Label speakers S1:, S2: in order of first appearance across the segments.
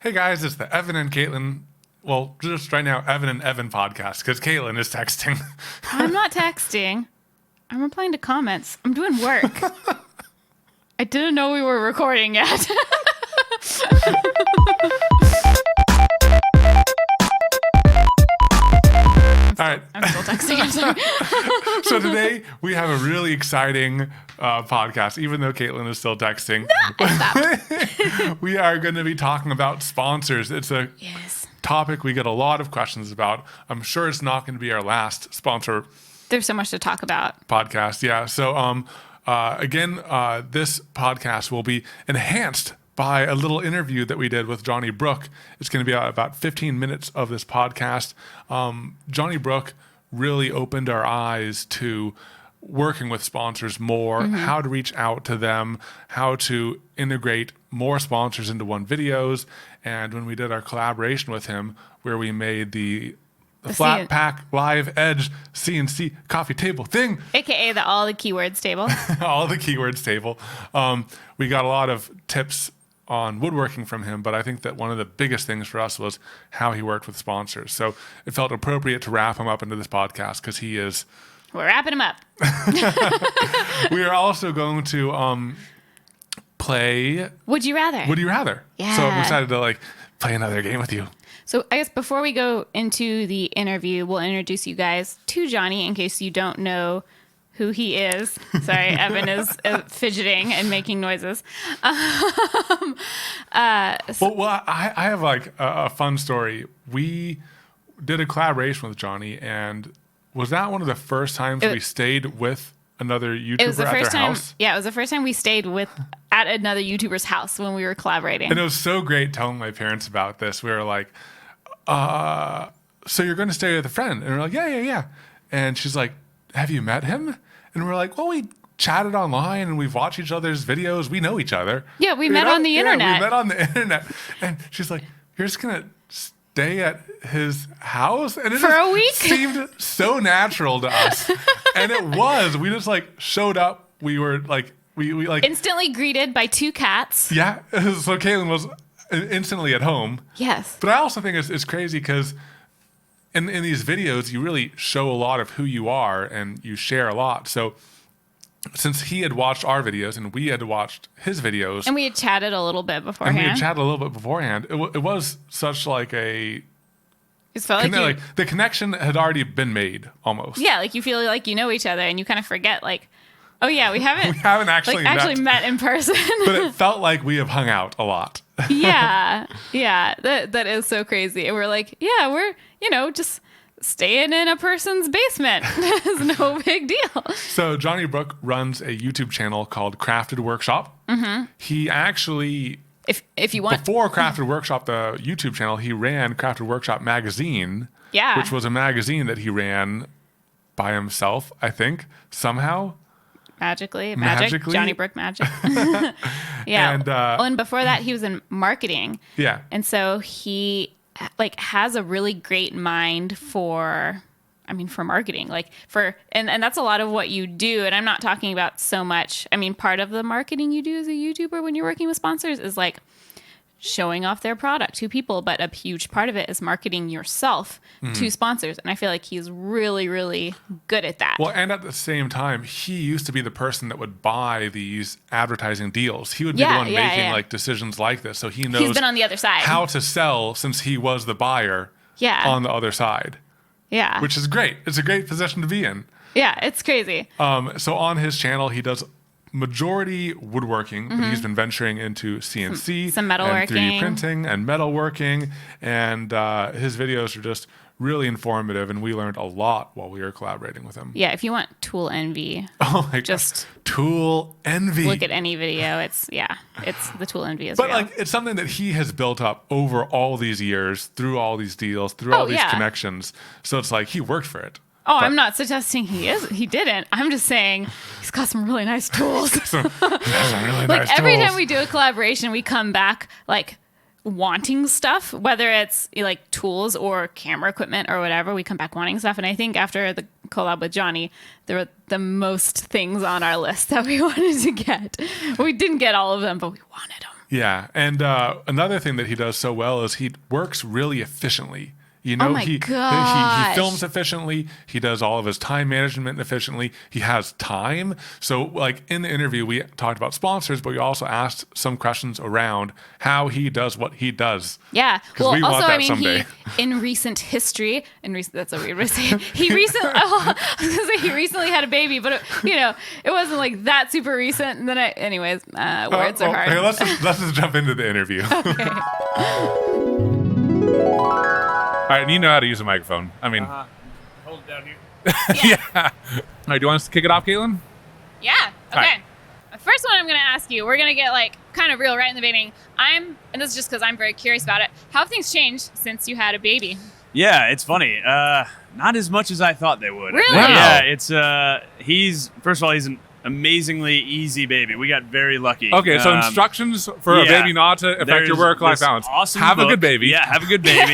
S1: Hey guys, it's the Evan and Katelyn. Well, just right now, Evan and Evan podcast because Katelyn is texting.
S2: I'm not texting. I'm replying to comments. I'm doing work. I didn't know we were recording yet.
S1: All right.
S2: I'm still texting. I'm sorry.
S1: So today we have a really exciting podcast, even though Katelyn is still texting. We are going to be talking about sponsors. It's a topic we get a lot of questions about. I'm sure it's not going to be our last sponsor.
S2: There's so much to talk about.
S1: Podcast, yeah. So again, this podcast will be enhanced by a little interview that we did with Johnny Brook. It's going to be about 15 minutes of this podcast. Johnny Brook really opened our eyes to working with sponsors more, how to reach out to them, how to integrate more sponsors into one videos. And when we did our collaboration with him, where we made the flat pack live edge CNC coffee table thing,
S2: AKA the all the keywords table.
S1: all the keywords table. We got a lot of tips on woodworking from him, but I think that one of the biggest things for us was how he worked with sponsors. So it felt appropriate to wrap him up into this podcast because he is...
S2: We're wrapping him up.
S1: We are also going to play...
S2: Would You Rather?
S1: Would You Rather?
S2: Yeah.
S1: So I'm excited to play another game with you.
S2: So I guess before we go into the interview, we'll introduce you guys to Johnny in case you don't know who he is. Sorry, Evan is fidgeting and making noises.
S1: Well, I have a fun story. We did a collaboration with Johnny, and was that one of the first times we stayed with another YouTuber at their house?
S2: Yeah, it was the first time we stayed at another YouTuber's house when we were collaborating.
S1: And it was so great telling my parents about this. We were like, so you're going to stay with a friend? And we're like, yeah. And she's like, have you met him? And we're like, well, we chatted online and we've watched each other's videos. We know each other.
S2: Yeah, we met on the internet.
S1: Yeah, we met on the internet. And she's like, you're just going to stay at his house? And it
S2: for a week?
S1: Seemed so natural to us. And it was. We just showed up. We were we
S2: instantly greeted by two cats.
S1: Yeah. So Katelyn was instantly at home.
S2: Yes.
S1: But I also think it's crazy because in these videos, you really show a lot of who you are and you share a lot. So since he had watched our videos and we had watched his videos.
S2: And we had chatted a little bit beforehand.
S1: It was such it
S2: felt like
S1: the connection had already been made almost.
S2: Yeah, you feel like you know each other and you kind of forget oh yeah, we haven't
S1: actually
S2: met in person.
S1: But it felt like we have hung out a lot.
S2: Yeah. That is so crazy. And we're we're just staying in a person's basement. It's no big deal.
S1: So Johnny Brook runs a YouTube channel called Crafted Workshop. Mm-hmm. He actually,
S2: if you want,
S1: before Crafted Workshop, the YouTube channel, he ran Crafted Workshop magazine.
S2: Yeah,
S1: which was a magazine that he ran by himself, I think, somehow.
S2: Magically, Johnny Brook magic. Yeah. And before that, he was in marketing.
S1: Yeah.
S2: And so he has a really great mind for marketing, and that's a lot of what you do. And I'm not talking about so much. Part of the marketing you do as a YouTuber when you're working with sponsors is showing off their product to people, but a huge part of it is marketing yourself to sponsors. And I feel like he's really, really good at that.
S1: Well, and at the same time, he used to be the person that would buy these advertising deals. He would be the one making decisions like this. So he knows
S2: he's been on the other side
S1: how to sell since he was the buyer on the other side.
S2: Yeah.
S1: Which is great. It's a great position to be in.
S2: Yeah, it's crazy.
S1: So on his channel, he does majority woodworking, but he's been venturing into CNC,
S2: some metalworking,
S1: 3D printing, and metalworking. And his videos are just really informative, and we learned a lot while we were collaborating with him.
S2: Yeah, if you want tool envy,
S1: just tool envy.
S2: Look at any video. It's the tool envy is
S1: but
S2: real.
S1: It's something that he has built up over all these years, through all these deals, through all these connections. So it's he worked for it.
S2: Oh, I'm not suggesting he didn't. I'm just saying he's got some really nice tools. Every time we do a collaboration, we come back wanting stuff, whether it's tools or camera equipment or whatever. We come back wanting stuff. And I think after the collab with Johnny, there were the most things on our list that we wanted to get. We didn't get all of them, but we wanted them.
S1: Yeah, and another thing that he does so well is he works really efficiently. You know,
S2: Oh my
S1: he
S2: gosh.
S1: films efficiently. He does all of his time management efficiently. He has time. So, like in the interview, we talked about sponsors, but we also asked some questions around how he does what he does.
S2: Yeah.
S1: 'Cause
S2: Well,
S1: we want
S2: also,
S1: that
S2: I mean,
S1: someday.
S2: in recent history, that's a weird way to say it. He recently, I was gonna say he recently had a baby, but it wasn't like that super recent. And then, anyways, words are hard.
S1: Okay, let's just jump into the interview. All right, and you know how to use a microphone. I mean,
S3: Hold it down here.
S1: yeah. All right, do you want us to kick it off, Katelyn?
S2: Yeah.
S1: All
S2: Okay.
S1: right.
S2: The first one I'm going to ask you, we're going to get like kind of real right in the beginning. And this is just because I'm very curious about it. How have things changed since you had a baby?
S3: Yeah, it's funny. Not as much as I thought they would.
S2: Really?
S1: Wow.
S3: Yeah, it's he's first of all, he's an amazingly easy baby. We got very lucky.
S1: Okay, so instructions for a
S3: yeah.
S1: baby not to affect your
S3: There's
S1: work-life
S3: this
S1: balance.
S3: Awesome
S1: Have a
S3: book.
S1: good baby.
S3: Yeah, have a good baby.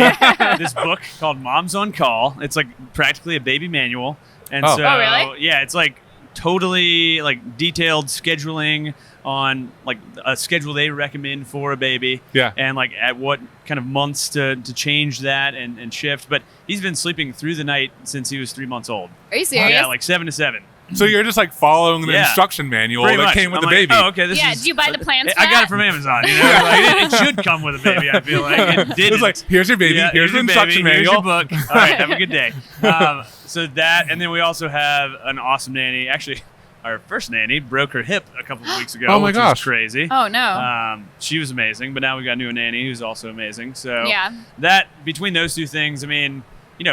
S3: This book called Moms on Call. It's like practically a baby manual. And
S1: Oh.
S3: so
S2: Oh, really?
S3: yeah, it's like totally like detailed scheduling on like a schedule they recommend for a baby.
S1: Yeah.
S3: And like at what kind of months to change that and shift. But he's been sleeping through the night since he was 3 months old.
S2: Are you serious?
S3: Yeah, like 7 to 7.
S1: So you're just like following the
S3: Yeah.
S1: instruction manual
S3: Pretty
S1: that
S3: much.
S1: came with
S3: I'm
S1: the
S3: like,
S1: baby.
S3: Oh, okay. This
S2: Yeah,
S3: is,
S2: did you buy the plans for
S3: I got
S2: that?
S3: it from Amazon. You know, like, it should come with a baby. I feel like it did.
S1: It's like, here's your baby,
S3: Yeah,
S1: here's the
S3: your
S1: instruction
S3: baby,
S1: manual.
S3: Here's your book. All right, have a good day. So that, and then we also have an awesome nanny. Actually, our first nanny broke her hip a couple of weeks ago.
S1: Oh my
S3: which
S1: gosh.
S3: was crazy.
S2: Oh, no.
S3: She was amazing, but now we got a new nanny who's also amazing. So
S2: Yeah.
S3: that between those two things, I mean,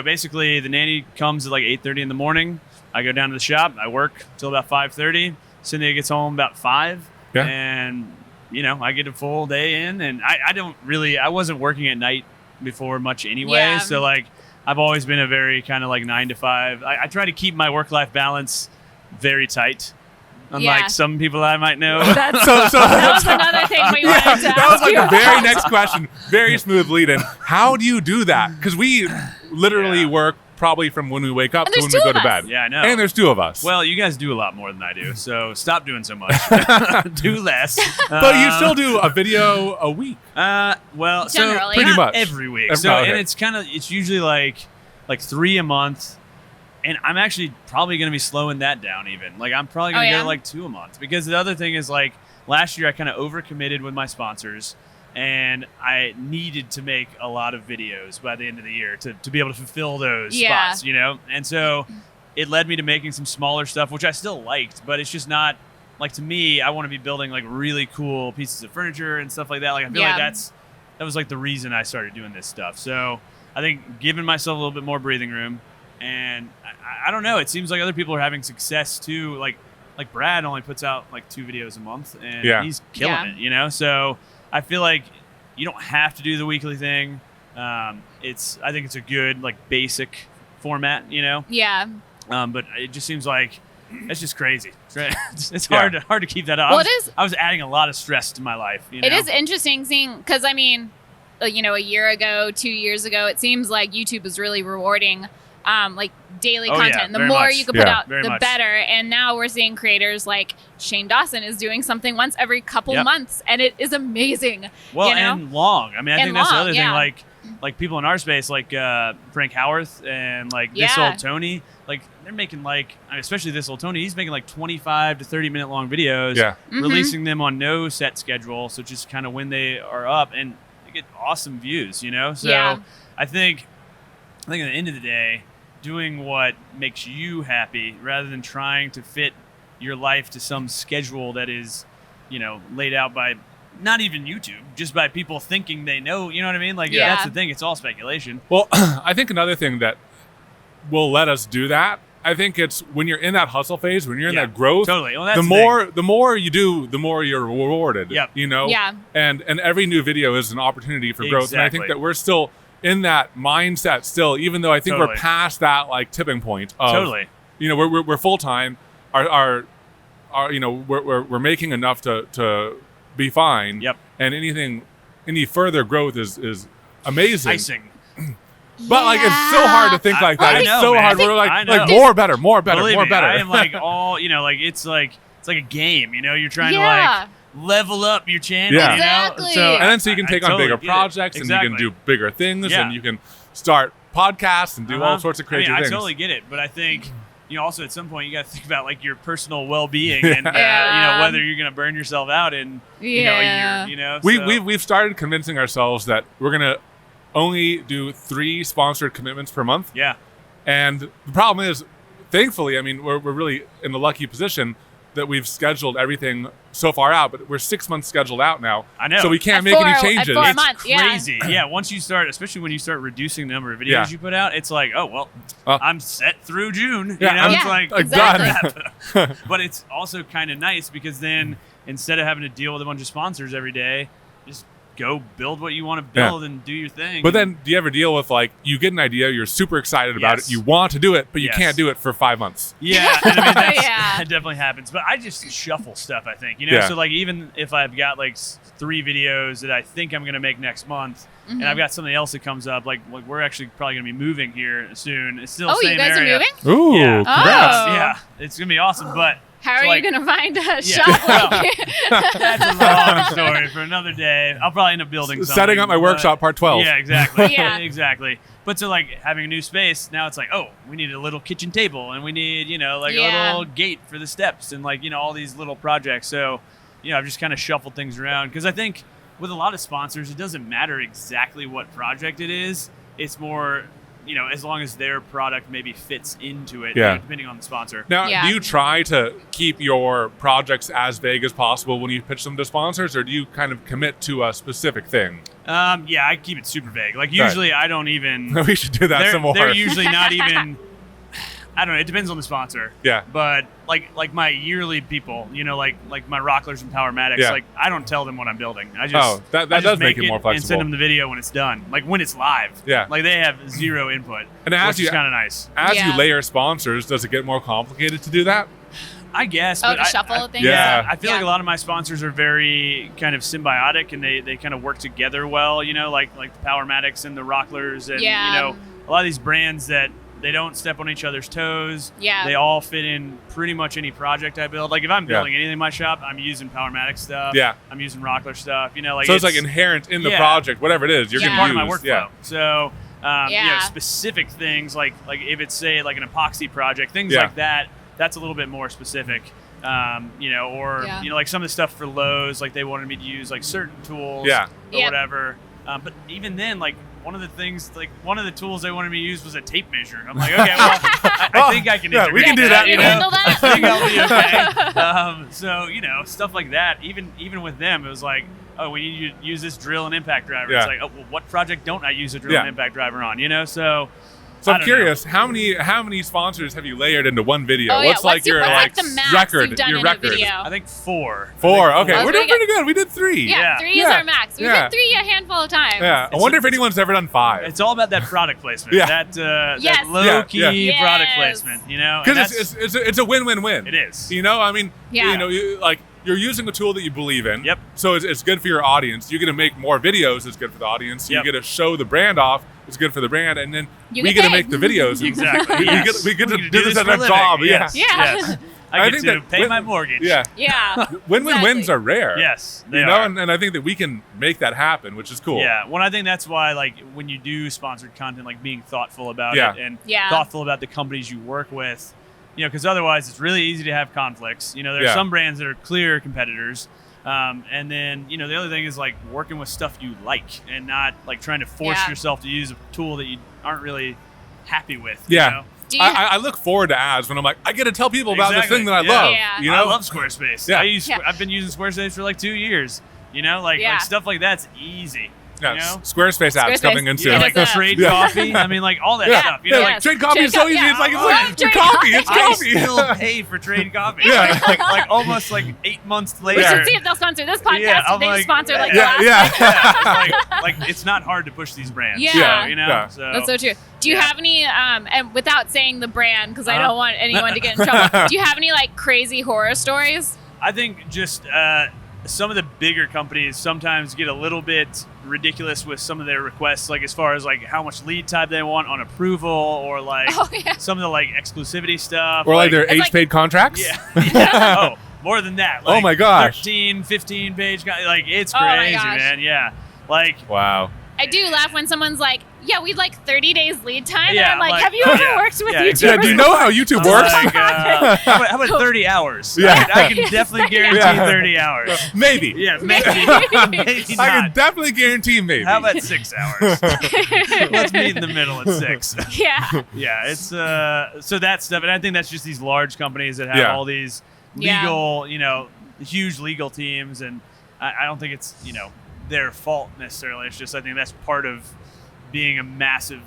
S3: basically the nanny comes at like 8:30 in the morning. I go down to the shop. I work till about 5:30. Cynthia gets home about 5.
S1: Yeah.
S3: And I get a full day in, and I wasn't working at night before much anyway.
S2: Yeah.
S3: So like I've always been a very kind of like 9 to 5. I try to keep my work-life balance very tight. Unlike
S2: Yeah.
S3: some people I might know.
S2: That was another thing we wanted to ask
S1: That was like
S2: you
S1: the very
S2: about.
S1: next question. Very smooth lead in. How do you do that? Because we literally
S3: Yeah.
S1: work probably from when we wake up
S2: And
S1: to
S2: there's
S1: when we
S2: two
S1: go to
S2: of us.
S1: bed.
S3: Yeah, I know.
S1: And there's 2 of us.
S3: Well, you guys do a lot more than I do, so stop doing so much. Do less.
S1: but you still do a video a week.
S3: Well, so
S2: Generally.
S1: Pretty
S3: not
S1: much.
S3: every week.
S1: Oh,
S3: So
S1: okay.
S3: and it's usually like 3 a month, and I'm actually probably going to be slowing that down even. Like I'm probably going to
S2: Oh,
S3: go
S2: yeah?
S3: to like 2 a month, because the other thing is like last year I kind of overcommitted with my sponsors, and I needed to make a lot of videos by the end of the year to be able to fulfill those
S2: Yeah.
S3: spots, and so it led me to making some smaller stuff, which I still liked, but it's just not like, to me, I want to be building like really cool pieces of furniture and stuff like that. Like I feel
S2: Yeah.
S3: like that was like the reason I started doing this stuff. So I think giving myself a little bit more breathing room, and I don't know, it seems like other people are having success too. Like Brad only puts out like 2 videos a month, and
S1: Yeah.
S3: he's killing
S2: Yeah.
S3: it, So I feel like you don't have to do the weekly thing. I think it's a good like basic format,
S2: Yeah.
S3: but it just seems like it's just crazy. It's
S1: Yeah.
S3: hard to keep that up.
S2: Well, it is-
S3: I was adding a lot of stress to my life.
S2: It is interesting seeing, because I mean, a year ago, 2 years ago, it seems like YouTube is really rewarding like daily
S3: Oh, yeah,
S2: content. The
S3: very
S2: more
S3: much.
S2: you can put
S1: Yeah.
S2: out,
S3: Very
S2: the
S3: much.
S2: better. And now we're seeing creators like Shane Dawson is doing something once every couple
S3: Yep.
S2: months, and it is amazing.
S3: Well,
S2: you know?
S3: and long. I mean, I
S2: And
S3: think that's the
S2: long,
S3: other
S2: yeah.
S3: thing. Like people in our space, like Frank Howarth and like This
S2: Yeah.
S3: Old Tony, like they're making especially This Old Tony, he's making like 25 to 30 minute long videos,
S1: Yeah.
S2: Mhm.
S3: releasing them on no set schedule, so just kind of when they are up, and they get awesome views, So
S2: Yeah.
S3: I think at the end of the day, doing what makes you happy rather than trying to fit your life to some schedule that is, laid out by not even YouTube, just by people thinking they know, you know what I mean? Like
S2: Yeah.
S3: that's the thing, it's all speculation.
S1: Well, I think another thing that will let us do that, I think it's when you're in that hustle phase, when you're in
S3: Yeah,
S1: that growth,
S3: totally. Well, that's
S1: the
S3: the
S1: more you do, the more you're rewarded.
S3: Yep.
S2: Yeah.
S1: And every new video is an opportunity for growth. And I think
S3: Exactly.
S1: that we're still in that mindset still, even though I think we're
S3: Totally.
S1: past that like tipping point of
S3: Totally.
S1: we're full time. Our we're making enough to be fine.
S3: Yep.
S1: And any further growth is amazing.
S3: Icing.
S1: But like it's so hard to think like that.
S3: I
S1: It's
S3: know,
S1: so
S3: man.
S1: hard.
S3: I
S1: We're
S3: think-
S1: like
S3: I know.
S1: more better, more better,
S3: Believe
S1: more
S3: me,
S1: better.
S3: I am like all, like it's like a game, you're trying
S2: Yeah.
S3: to level up your channel.
S1: Yeah.
S2: Exactly.
S3: You know?
S1: And then you can take on
S3: totally
S1: bigger
S3: get it.
S1: projects
S3: Exactly.
S1: and you can do bigger things
S3: Yeah.
S1: and you can start podcasts and do all sorts of crazy
S3: I
S1: things.
S3: totally get it, but I think also at some point you got to think about like your personal well-being and
S2: Yeah.
S3: whether you're going to burn yourself out in a year.
S1: We've started convincing ourselves that we're gonna only do 3 sponsored commitments per month.
S3: Yeah.
S1: And the problem is, thankfully, I mean, we're really in the lucky position that we've scheduled everything so far out, but we're 6 months scheduled out now.
S3: I know.
S1: So we can't
S2: At
S1: make any
S2: 4
S1: changes.
S2: at 4
S3: It's
S2: month, yeah.
S3: crazy. Yeah. Once you start, especially when you start reducing the number of videos
S1: Yeah.
S3: you put out, it's like, oh, well, I'm set through June.
S1: Yeah,
S3: you know,
S1: I'm-
S3: it's like,
S2: exactly.
S1: done.
S3: but it's also kind of nice because then instead of having to deal with a bunch of sponsors every day, just go build what you want to build and do your thing.
S1: But then, do you ever deal with like you get an idea, you're super excited about
S3: Yes.
S1: it, you want to do it, but you
S3: Yes.
S1: can't do it for 5 months?
S3: yeah, and I mean, that
S2: Yeah.
S3: definitely happens. But I just shuffle stuff, I think.
S1: Yeah.
S3: So like even if I've got like 3 videos that I think I'm going to make next month, and I've got something else that comes up, like we're actually probably going to be moving here soon. It's still the
S2: Oh,
S3: same
S2: you guys
S3: area.
S2: are moving?
S1: Ooh,
S3: Yeah.
S1: congrats.
S2: Oh.
S3: Yeah, it's going to be awesome. But
S2: How
S3: So,
S2: are
S3: like-
S2: you going to find a
S3: Yeah.
S2: shop like
S3: that's a long story for another day. I'll probably end up building something.
S1: Setting up my
S3: but-
S1: workshop, part 12.
S3: Yeah, exactly.
S2: Yeah.
S3: Exactly. But so like having a new space, now it's like, oh, we need a little kitchen table and we need, like
S2: Yeah.
S3: a little gate for the steps and like, all these little projects. So, I've just kind of shuffled things around because I think with a lot of sponsors, it doesn't matter exactly what project it is. It's more, as long as their product maybe fits into it,
S1: Yeah.
S3: depending on the sponsor.
S1: Now,
S2: Yeah.
S1: do you try to keep your projects as vague as possible when you pitch them to sponsors, or do you kind of commit to a specific thing?
S3: Yeah, I keep it super vague. Like usually I don't even.
S1: We should do that some more.
S3: They're usually not even. I don't know. It depends on the sponsor.
S1: Yeah.
S3: But like my yearly people, like my Rocklers and Powermatics,
S1: Yeah.
S3: like I don't tell them what I'm building. I just
S1: that
S3: I just
S1: does make it
S3: it
S1: more
S3: and
S1: flexible.
S3: send them the video when it's done, like when it's live.
S1: Yeah.
S3: Like they have zero input,
S1: And as
S3: which
S1: you-
S3: is kind of nice.
S1: As
S2: Yeah.
S1: you layer sponsors, does it get more complicated to do that?
S3: I guess.
S2: Oh,
S3: but
S2: to shuffle things?
S1: Yeah.
S3: I feel like a lot of my sponsors are very kind of symbiotic and they kind of work together well, like the Powermatics and the Rocklers and,
S2: Yeah.
S3: a lot of these brands that they don't step on each other's toes.
S2: Yeah.
S3: They all fit in pretty much any project I build. Like if I'm
S1: Yeah.
S3: building anything in my shop, I'm using Powermatic stuff.
S1: Yeah.
S3: I'm using Rockler stuff, like
S1: So it's like inherent in the
S3: Yeah.
S1: project, whatever it is, you're
S2: Yeah.
S1: going
S3: part
S1: to
S3: of my
S1: use.
S3: workflow.
S1: Yeah.
S3: So,
S2: Yeah.
S3: specific things like if it's say like an epoxy project, things
S1: Yeah.
S3: like that. That's a little bit more specific. Or
S2: Yeah.
S3: like some of the stuff for Lowe's, like they wanted me to use like certain tools,
S1: Yeah.
S3: or
S2: Yep.
S3: whatever. But even then, like one of the tools they wanted me to use was a tape measure. I'm like, okay, well, I think I can.
S1: Yeah, we
S3: integrate
S1: can do
S2: Yeah,
S1: that,
S2: can you
S1: you know?
S2: handle that?
S3: I think I'll be okay. So stuff like that. Even with them, it was like, oh, we need you to use this drill and impact driver.
S1: Yeah.
S3: It's like, oh, well, what project don't I use a drill
S1: Yeah.
S3: and impact driver on? So.
S1: So
S3: I
S1: I'm
S3: don't
S1: curious, how many sponsors have you layered into one video?
S2: Oh, yeah.
S1: What's your
S2: what's the max
S1: record?
S2: you've done
S1: your
S2: in
S1: record?
S2: a video?
S3: I think 4.
S1: 4.
S3: I think
S1: Okay,
S2: Oh,
S1: we're
S2: pretty
S1: doing pretty good. We did 3.
S2: Yeah,
S3: Yeah.
S2: 3 is
S1: Yeah.
S2: our max. We've
S1: Yeah.
S2: did 3 a handful of times.
S1: Yeah. I wonder if anyone's ever done 5.
S3: It's all about that product placement.
S1: Yeah.
S3: That
S2: Yes.
S3: low-key
S1: Yeah.
S3: product
S2: Yes.
S3: placement, and
S1: Because
S3: that's-
S1: it's a win-win-win.
S3: It is.
S1: I mean,
S2: Yeah.
S1: you're using a tool that you believe in.
S3: Yep.
S1: So it's good for your audience. You're going to make more videos. It's good for the audience.
S3: Yep.
S1: You get to show the brand off. It's good for the brand. And then
S2: You
S1: we
S2: get
S1: get to
S2: paid.
S1: make the videos.
S3: Exactly.
S1: We
S3: yes.
S1: get to
S3: can
S1: do this as
S3: for
S1: a
S3: living.
S1: job.
S3: Yes.
S2: Yeah.
S3: Yes.
S1: I
S3: I
S1: think
S3: get to
S1: that
S3: pay
S1: when-
S3: my mortgage.
S1: Yeah.
S2: Yeah.
S1: Win-win-wins
S2: Exactly.
S1: are rare.
S3: Yes. They
S1: You know,
S3: are.
S1: and I think that we can make that happen, which is cool.
S3: Yeah. Well, I think that's why, like, when you do sponsored content, like being thoughtful about
S1: Yeah.
S3: it and
S2: Yeah.
S3: thoughtful about the companies you work with, because otherwise it's really easy to have conflicts. There are
S1: Yeah.
S3: some brands that are clear competitors. And then, the other thing is like working with stuff you like and not like trying to force
S2: Yeah.
S3: yourself to use a tool that you aren't really happy with.
S1: Yeah.
S3: You know?
S2: Do you,
S1: I look forward to ads when I'm like, I get to tell people about this
S3: Exactly.
S1: thing that I
S3: Yeah.
S1: love.
S2: Yeah.
S1: You
S3: I
S1: know,
S3: love Squarespace.
S1: Yeah.
S3: I've been using Squarespace for like 2 years. Like
S2: Yeah.
S3: stuff like that's easy.
S1: Yeah,
S3: You know?
S1: Squarespace ads
S2: Squarespace.
S1: coming in soon.
S3: Yeah,
S2: It
S3: like
S2: is a-
S3: trade
S1: Yeah.
S3: coffee. I mean, like all that
S1: Yeah.
S3: stuff.
S1: Yeah,
S2: Yes.
S1: like trade coffee
S2: Trade
S1: is so
S2: co-
S1: easy.
S2: yeah.
S1: It's like
S2: I love
S1: it's
S2: trade
S1: coffee. It's
S3: I
S1: coffee.
S3: still pay for trade coffee.
S1: Yeah.
S3: like almost like 8 months later.
S2: we should see if they'll sponsor this podcast.
S3: Yeah, I'm
S2: they
S3: like-
S2: sponsor like
S1: yeah,
S2: the last
S1: yeah.
S3: Yeah, like it's not hard to push these brands.
S2: Yeah.
S3: So,
S1: Yeah.
S3: So
S2: That's so true. Do you
S3: Yeah.
S2: have any, and without saying the brand, because I
S3: Uh-huh.
S2: don't want anyone to get in trouble, do you have any like crazy horror stories?
S3: I think just some of the bigger companies sometimes get a little bit ridiculous with some of their requests, like as far as like how much lead time they want on approval, or like
S2: Oh, yeah.
S3: some of the like exclusivity stuff,
S1: Or like their
S2: It's
S1: age
S2: like-
S1: paid contracts.
S3: yeah. Oh, more than that.
S4: Oh my gosh.
S3: 13, 15 page, like it's
S2: Oh my
S3: crazy,
S2: gosh.
S3: man. Yeah, like
S4: Wow.
S2: I do laugh when someone's like, "Yeah, we'd like 30 days lead time."
S3: Yeah,
S2: and I'm like,
S3: like-
S2: "Have you ever
S3: yeah,
S2: worked with
S3: yeah,
S2: YouTubers?"
S3: exactly.
S4: Yeah, do you know how YouTube works?
S3: like, how about 30 hours?
S4: Yeah.
S3: I can definitely guarantee
S4: Yeah.
S3: 30 hours.
S4: Maybe.
S3: Yeah, maybe, maybe
S4: I
S3: not.
S4: can definitely guarantee maybe.
S3: How about 6 hours? Let's meet in the middle at 6.
S2: Yeah.
S3: Yeah, it's so that stuff, and I think that's just these large companies that have
S4: Yeah.
S3: all these
S2: Yeah.
S3: legal, huge legal teams, and I don't think it's their fault necessarily. It's just I think that's part of being a massive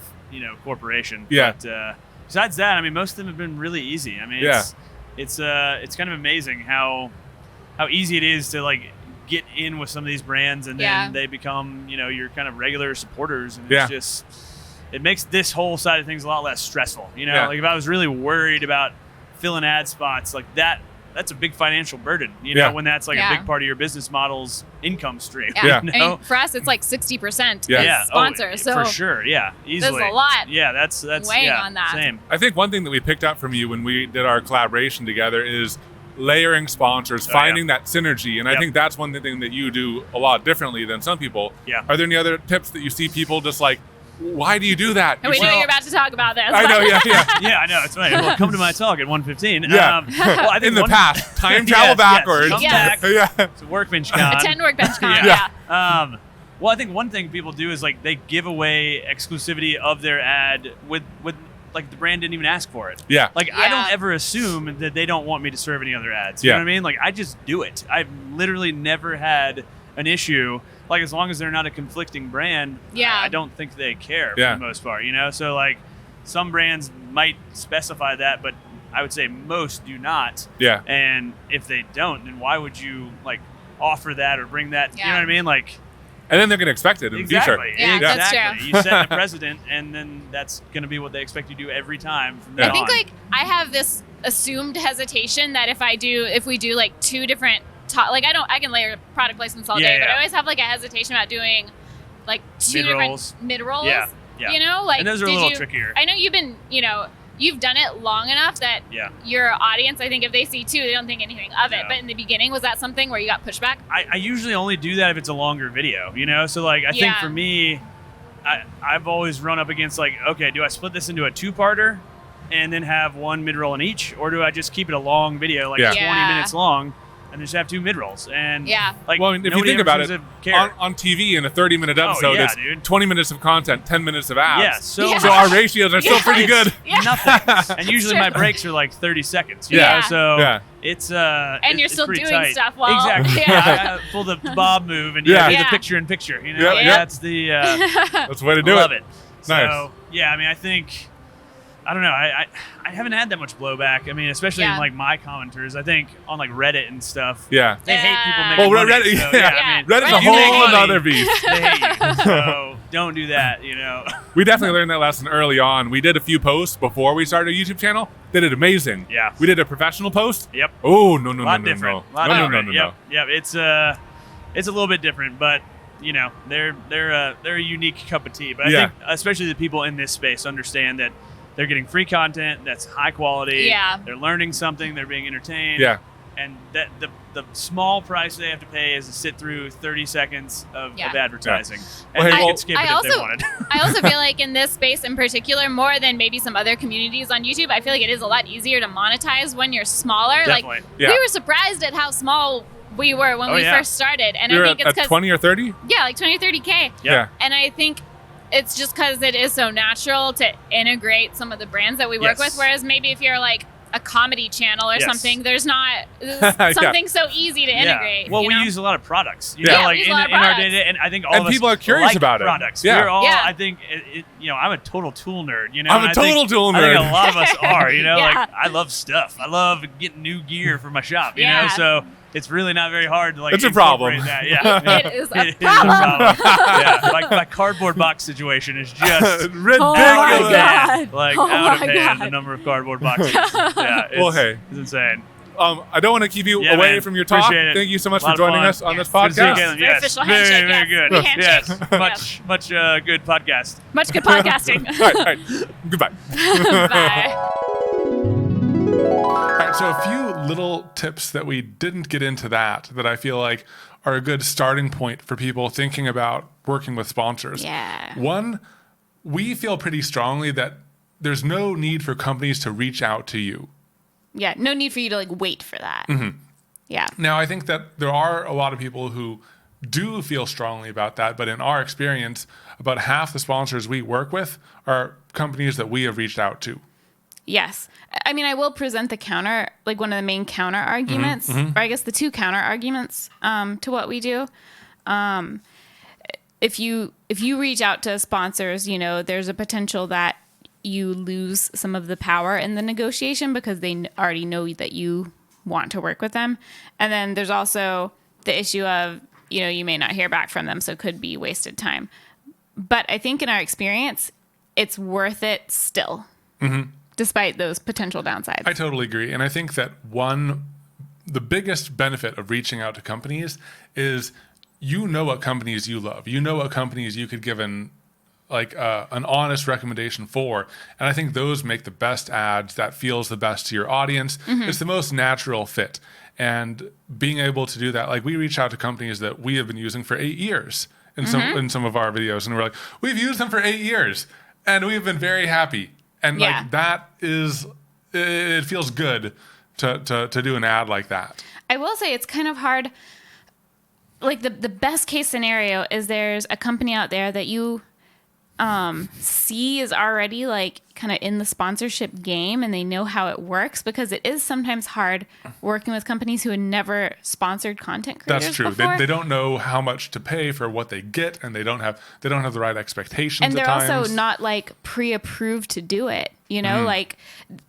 S3: corporation.
S4: Yeah.
S3: But besides that, I mean, most of them have been really easy. I mean,
S4: Yeah.
S3: it's kind of amazing how easy it is to like get in with some of these brands, and then
S2: Yeah.
S3: they become your kind of regular supporters, and
S4: Yeah.
S3: it's just. It makes this whole side of things a lot less stressful.
S4: Yeah.
S3: Like if I was really worried about filling ad spots like that, that's a big financial burden,
S4: Yeah.
S3: when that's like
S2: Yeah.
S3: a big part of your business model's income stream.
S2: Yeah.
S4: Yeah.
S2: I mean, for us, it's like 60%
S4: Yeah.
S2: is
S3: Yeah.
S2: sponsors.
S3: Oh,
S2: so
S3: for sure. Yeah. Easily.
S2: there's a lot
S3: Yeah. That's
S2: weighing
S3: yeah,
S2: on that.
S3: Same.
S4: I think one thing that we picked up from you when we did our collaboration together is layering sponsors,
S3: Oh,
S4: finding that synergy. And I
S3: Yep.
S4: think that's one thing that you do a lot differently than some people.
S3: Yeah.
S4: Are there any other tips that you see people just like, why do you do that?
S2: and we know
S3: Well-
S2: you're about to talk about this.
S4: I know, yeah.
S3: Yeah, I know. It's funny. Well, come to my talk at 1:15.
S4: Yeah.
S3: Well, I think
S4: In the
S3: one-
S4: past, time travel
S3: Yes, yes.
S4: backwards.
S3: Come
S2: Yes.
S3: back.
S4: Yeah.
S3: It's a workbench con.
S2: Attend Workbench Con.
S3: Yeah.
S2: Yeah.
S3: Well, I think one thing people do is like they give away exclusivity of their ad with like the brand didn't even ask for it.
S4: Yeah.
S3: Like I
S2: Yeah.
S3: don't ever assume that they don't want me to serve any other ads.
S4: Yeah.
S3: You know what I mean? Like I just do it. I've literally never had an issue. Like as long as they're not a conflicting brand,
S2: Yeah.
S3: I don't think they care
S4: Yeah.
S3: for the most part. So like some brands might specify that, but I would say most do not.
S4: Yeah.
S3: And if they don't, then why would you like offer that or bring that? You
S2: Yeah.
S3: know what I mean? Like
S4: And then they're going to expect it in the
S3: exactly.
S4: future.
S2: Yeah, that's
S3: exactly.
S2: true.
S3: You set a precedent, and then that's going to be what they expect you to do every time from
S4: Yeah.
S3: then
S2: I think
S3: on.
S2: like I have this assumed hesitation that if we do like two different I can layer product placements all
S3: Yeah,
S2: day, but
S3: yeah.
S2: I always have like a hesitation about doing like two
S3: Mid-rolls.
S2: different mid-rolls.
S3: Yeah, yeah.
S2: Like
S3: And those are a
S2: did
S3: little
S2: you-
S3: trickier.
S2: I know you've been, you've done it long enough that
S3: Yeah.
S2: your audience, I think if they see two, they don't think anything of it.
S3: No.
S2: But in the beginning, was that something where you got pushback?
S3: I usually only do that if it's a longer video, So like I think
S2: Yeah.
S3: for me, I've always run up against like, okay, do I split this into a two-parter and then have one mid-roll in each, or do I just keep it a long video, like
S4: Yeah.
S3: 20
S2: Yeah.
S3: minutes long, and just have two mid-rolls? And
S2: Yeah.
S3: like,
S4: Well, I mean, if you
S3: nobody
S4: think
S3: ever
S4: about it,
S3: seems to care.
S4: on TV in a 30-minute episode,
S3: yeah,
S4: it's
S3: dude.
S4: 20 minutes of content, 10 minutes of ads.
S3: Yeah, so
S2: Yeah.
S4: So our ratios are still
S2: Yeah.
S4: pretty good.
S2: Yeah.
S3: nothing. And usually my
S2: true.
S3: breaks are like 30 seconds.
S4: Yeah.
S3: So
S4: Yeah.
S3: it's
S2: And you're
S3: it's
S2: still
S3: pretty
S2: doing
S3: tight.
S2: stuff while-
S3: exactly.
S2: Yeah.
S3: I pull the bob move and
S4: Yeah.
S3: do
S2: Yeah.
S3: the picture in picture.
S4: Yeah,
S3: Like,
S4: yeah.
S3: that's the
S4: That's the way to do
S3: I love
S4: it.
S3: it.
S4: Nice.
S3: So yeah, I mean, I think I don't know. I haven't had that much blowback. I mean, especially
S2: Yeah.
S3: in like my commenters. I think on like Reddit and stuff.
S4: Yeah.
S3: They hate people
S2: Yeah.
S3: making
S4: Well,
S3: money.
S4: Reddit,
S3: So,
S4: yeah.
S3: I mean,
S4: Reddit's a
S2: You make
S4: whole
S2: money.
S4: other beast.
S3: they hate you. So don't do that.
S4: We definitely learned that lesson early on. We did a few posts before we started a YouTube channel. They did amazing.
S3: Yeah.
S4: We did a professional post.
S3: Yep.
S4: Oh, no, no,
S3: A
S4: no,
S3: lot
S4: no,
S3: different.
S4: no.
S3: Lot
S4: No, no, no,
S3: different.
S4: no,
S3: Yep.
S4: no.
S3: Yep. It's a little bit different, but they're a unique cup of tea. But I
S4: Yeah.
S3: think especially the people in this space understand that they're getting free content that's high quality.
S2: Yeah.
S3: They're learning something. They're being entertained.
S4: Yeah.
S3: And that the small price they have to pay is to sit through 30 seconds of
S2: Yeah.
S3: advertising.
S4: Well,
S3: And
S4: hey,
S3: they
S4: well-
S3: could skip
S2: I
S3: it if they
S2: also-
S3: wanted.
S2: I also feel like in this space in particular, more than maybe some other communities on YouTube, I feel like it is a lot easier to monetize when you're smaller.
S3: Definitely.
S2: Like
S4: Yeah.
S2: we were surprised at how small we were when
S3: Oh,
S2: we
S3: yeah.
S2: first started, and
S4: You're
S2: I think it's
S4: at
S2: because
S4: 20 or 30?
S2: like 20 or 30K,
S4: Yeah.
S2: and I think it's just because it is so natural to integrate some of the brands that we work
S3: Yes.
S2: with. Whereas maybe if you're like a comedy channel or
S3: Yes.
S2: something, there's not
S4: Yeah.
S2: something so easy to integrate.
S3: Well,
S2: you
S3: we
S2: know?
S3: use a lot of products. You
S4: Yeah.
S3: know,
S2: Yeah, we
S3: like
S2: use a
S3: in
S2: lot of
S3: our
S2: products.
S3: data, and I think all
S4: And
S3: of us
S4: people are curious
S3: like
S4: about it.
S3: products.
S4: Yeah.
S3: We're all.
S2: Yeah.
S3: I think I'm a total tool nerd.
S4: I'm a
S3: and I think-
S4: total tool
S3: I think
S4: nerd.
S3: a lot of us are.
S2: Yeah.
S3: Like I love stuff. I love getting new gear for my shop. You
S2: Yeah.
S3: know, so it's really not very hard to like.
S4: It's a problem.
S3: incorporate That. Yeah.
S2: It is a
S3: It is
S2: problem.
S3: yeah, like my cardboard box situation is just
S4: Ridiculous.
S2: Oh my
S3: out of
S2: God.
S3: hand. Like
S2: Oh
S3: out of
S2: my
S3: hand,
S2: God.
S3: the number of cardboard boxes. Yeah,
S4: Well, hey.
S3: it's insane.
S4: I don't want to keep you
S3: Yeah,
S4: away
S3: man.
S4: from your talk.
S3: Appreciate it.
S4: Thank you so much
S3: Lot
S4: for
S3: of
S4: joining
S3: fun.
S4: us on this
S3: Good to see you,
S4: podcast.
S3: Katelyn.
S2: Very
S3: Yes.
S2: official
S3: Very,
S2: handshake,
S3: very
S2: yes.
S3: good.
S2: Big handshake.
S3: Yes. Much good podcast.
S2: Much good podcasting.
S4: all right. Goodbye.
S2: Bye.
S4: All right,
S1: So a few little tips that we didn't get into that I feel like are a good starting point for people thinking about working with sponsors.
S2: Yeah.
S1: One, we feel pretty strongly that there's no need for companies to reach out to you.
S2: Yeah. No need for you to like wait for that. Yeah.
S1: Now, I think that there are a lot of people who do feel strongly about that, but in our experience, about half the sponsors we work with are companies that we have reached out to.
S2: Yes. I mean, I will present the counter, like one of the main counter arguments, or I guess the two counter arguments to what we do. If you reach out to sponsors, you know, there's a potential that you lose some of the power in the negotiation because they already know that you want to work with them. And then there's also the issue of, you know, you may not hear back from them, so it could be wasted time. But I think in our experience, it's worth it still, despite those potential downsides.
S1: I totally agree. And I think that the biggest benefit of reaching out to companies is you know what companies you love. You know what companies you could give an honest recommendation for. And I think those make the best ads that feels the best to your audience. It's the most natural fit. And being able to do that, like we reach out to companies that we have been using for 8 years in some of our videos. And we're like, we've used them for 8 years and we've been very happy. And like that is, it feels good to do an ad like that.
S2: I will say it's kind of hard. Like the best case scenario is there's a company out there that you see is already like kind of in the sponsorship game and they know how it works, because it is sometimes hard working with companies who had never sponsored content creators.
S1: That's true.
S2: Before.
S1: They don't know how much to pay for what they get, and they don't have the right expectations.
S2: And they're
S1: at times.
S2: also not like pre-approved to do it. You know, like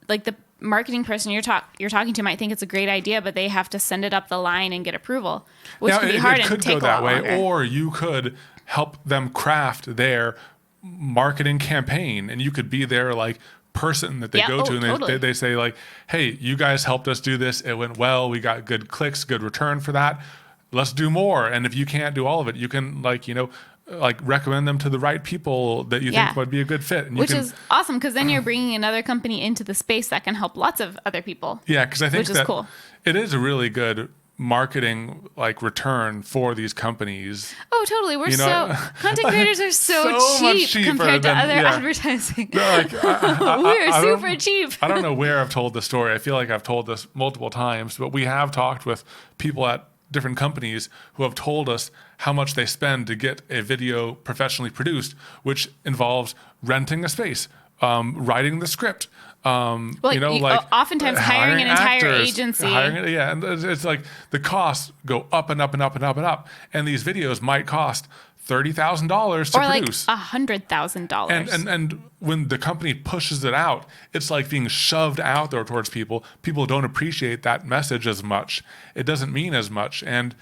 S2: the marketing person you're talking to might think it's a great idea, but they have to send it up the line and get approval, which
S1: now,
S2: can be hard
S1: it
S2: and
S1: could
S2: take
S1: go that
S2: a lot
S1: way,
S2: longer.
S1: or you could help them craft their marketing campaign, and you could be their like person that they go to, and
S2: totally.
S1: they say like, hey, you guys helped us do this, it went well, we got good clicks, good return for that, let's do more. And if you can't do all of it, you can recommend them to the right people that you think would be a good fit, and
S2: which is awesome, because then you're bringing another company into the space that can help lots of other people.
S1: Yeah, because I think
S2: which is cool.
S1: It is a really good marketing like return for these companies.
S2: Oh, totally. We're content creators are so
S1: much
S2: cheap compared to other advertising. We're super cheap.
S1: I don't know where I've told this story. I feel like I've told this multiple times, but we have talked with people at different companies who have told us how much they spend to get a video professionally produced, which involves renting a space, writing the script,
S2: oftentimes hiring an entire agency.
S1: And it's like the costs go up and up and up and up and up, and these videos might cost $30,000 to produce,
S2: or like $100,000.
S1: And when the company pushes it out, it's like being shoved out there towards people. People don't appreciate that message as much. It doesn't mean as much, and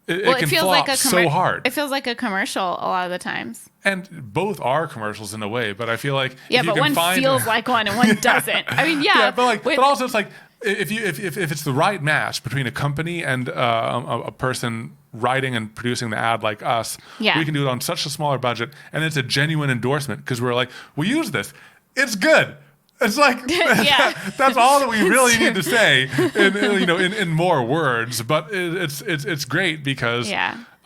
S1: it can
S2: feels
S1: flop
S2: like
S1: so hard.
S2: It feels like a commercial a lot of the times.
S1: And both are commercials in a way, but I feel like
S2: one feels like one and one doesn't. I mean,
S1: but also it's like if it's the right match between a company and a person writing and producing the ad like us, we can do it on such a smaller budget, and it's a genuine endorsement because we're like, we use this, it's good. It's like that's all that we really need to say in more words, but it's great because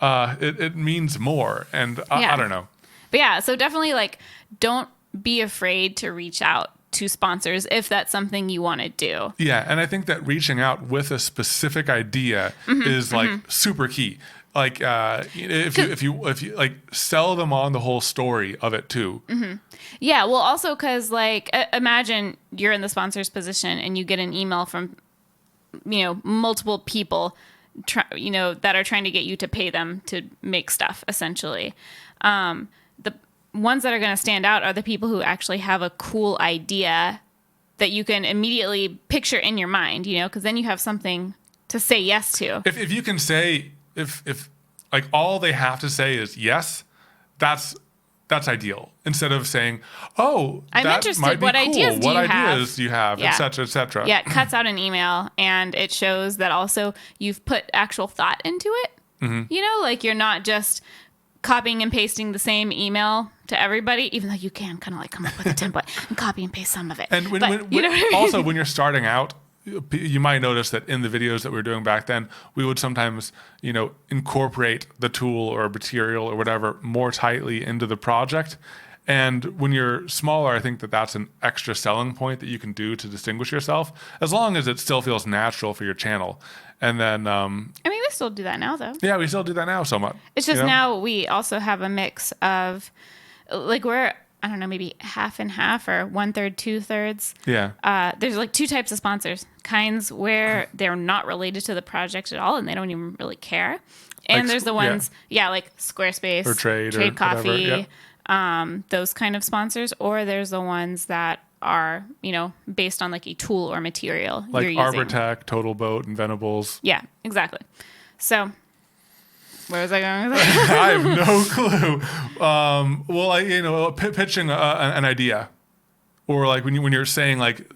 S1: it means more, and I don't know.
S2: But so definitely like don't be afraid to reach out to sponsors if that's something you want to do.
S1: Yeah, and I think that reaching out with a specific idea is like super key. Like if you like sell them on the whole story of it too.
S2: Yeah, well, also because like imagine you're in the sponsor's position and you get an email from multiple people, that are trying to get you to pay them to make stuff. Essentially, the ones that are going to stand out are the people who actually have a cool idea that you can immediately picture in your mind. Because then you have something to say yes to.
S1: If you can say if like all they have to say is yes, that's ideal. Instead of saying, "Oh,
S2: I'm
S1: that
S2: interested.
S1: might be
S2: What
S1: cool.
S2: ideas do
S1: what
S2: you
S1: ideas
S2: have?
S1: do you have?"
S2: Yeah.
S1: Et cetera, et cetera.
S2: Yeah, it cuts out an email and it shows that also you've put actual thought into it. Like you're not just copying and pasting the same email to everybody, even though you can kind of like come up with a template and copy and paste some of it.
S1: And
S2: also
S1: when you're starting out, you might notice that in the videos that we were doing back then, we would sometimes, incorporate the tool or material or whatever more tightly into the project. And when you're smaller, I think that that's an extra selling point that you can do to distinguish yourself, as long as it still feels natural for your channel. And then,
S2: I mean, we still do that now, though.
S1: yeah, we still do that now somewhat.
S2: It's just now we also have a mix of, like, we're, I don't know, maybe half and half or 1/3, 2/3.
S1: Yeah.
S2: There's like two types of sponsors, kinds where they're not related to the project at all and they don't even really care. And
S1: Like,
S2: there's the ones, like Squarespace
S1: Or Trade or
S2: Coffee,
S1: whatever,
S2: those kind of sponsors. Or there's the ones that are, based on like a tool or material
S1: Like
S2: you're using.
S1: Arbortech, Total Boat, Inventables.
S2: Yeah, exactly. So where was I going with that?
S1: I have no clue. Pitching an idea, or like when you're saying like,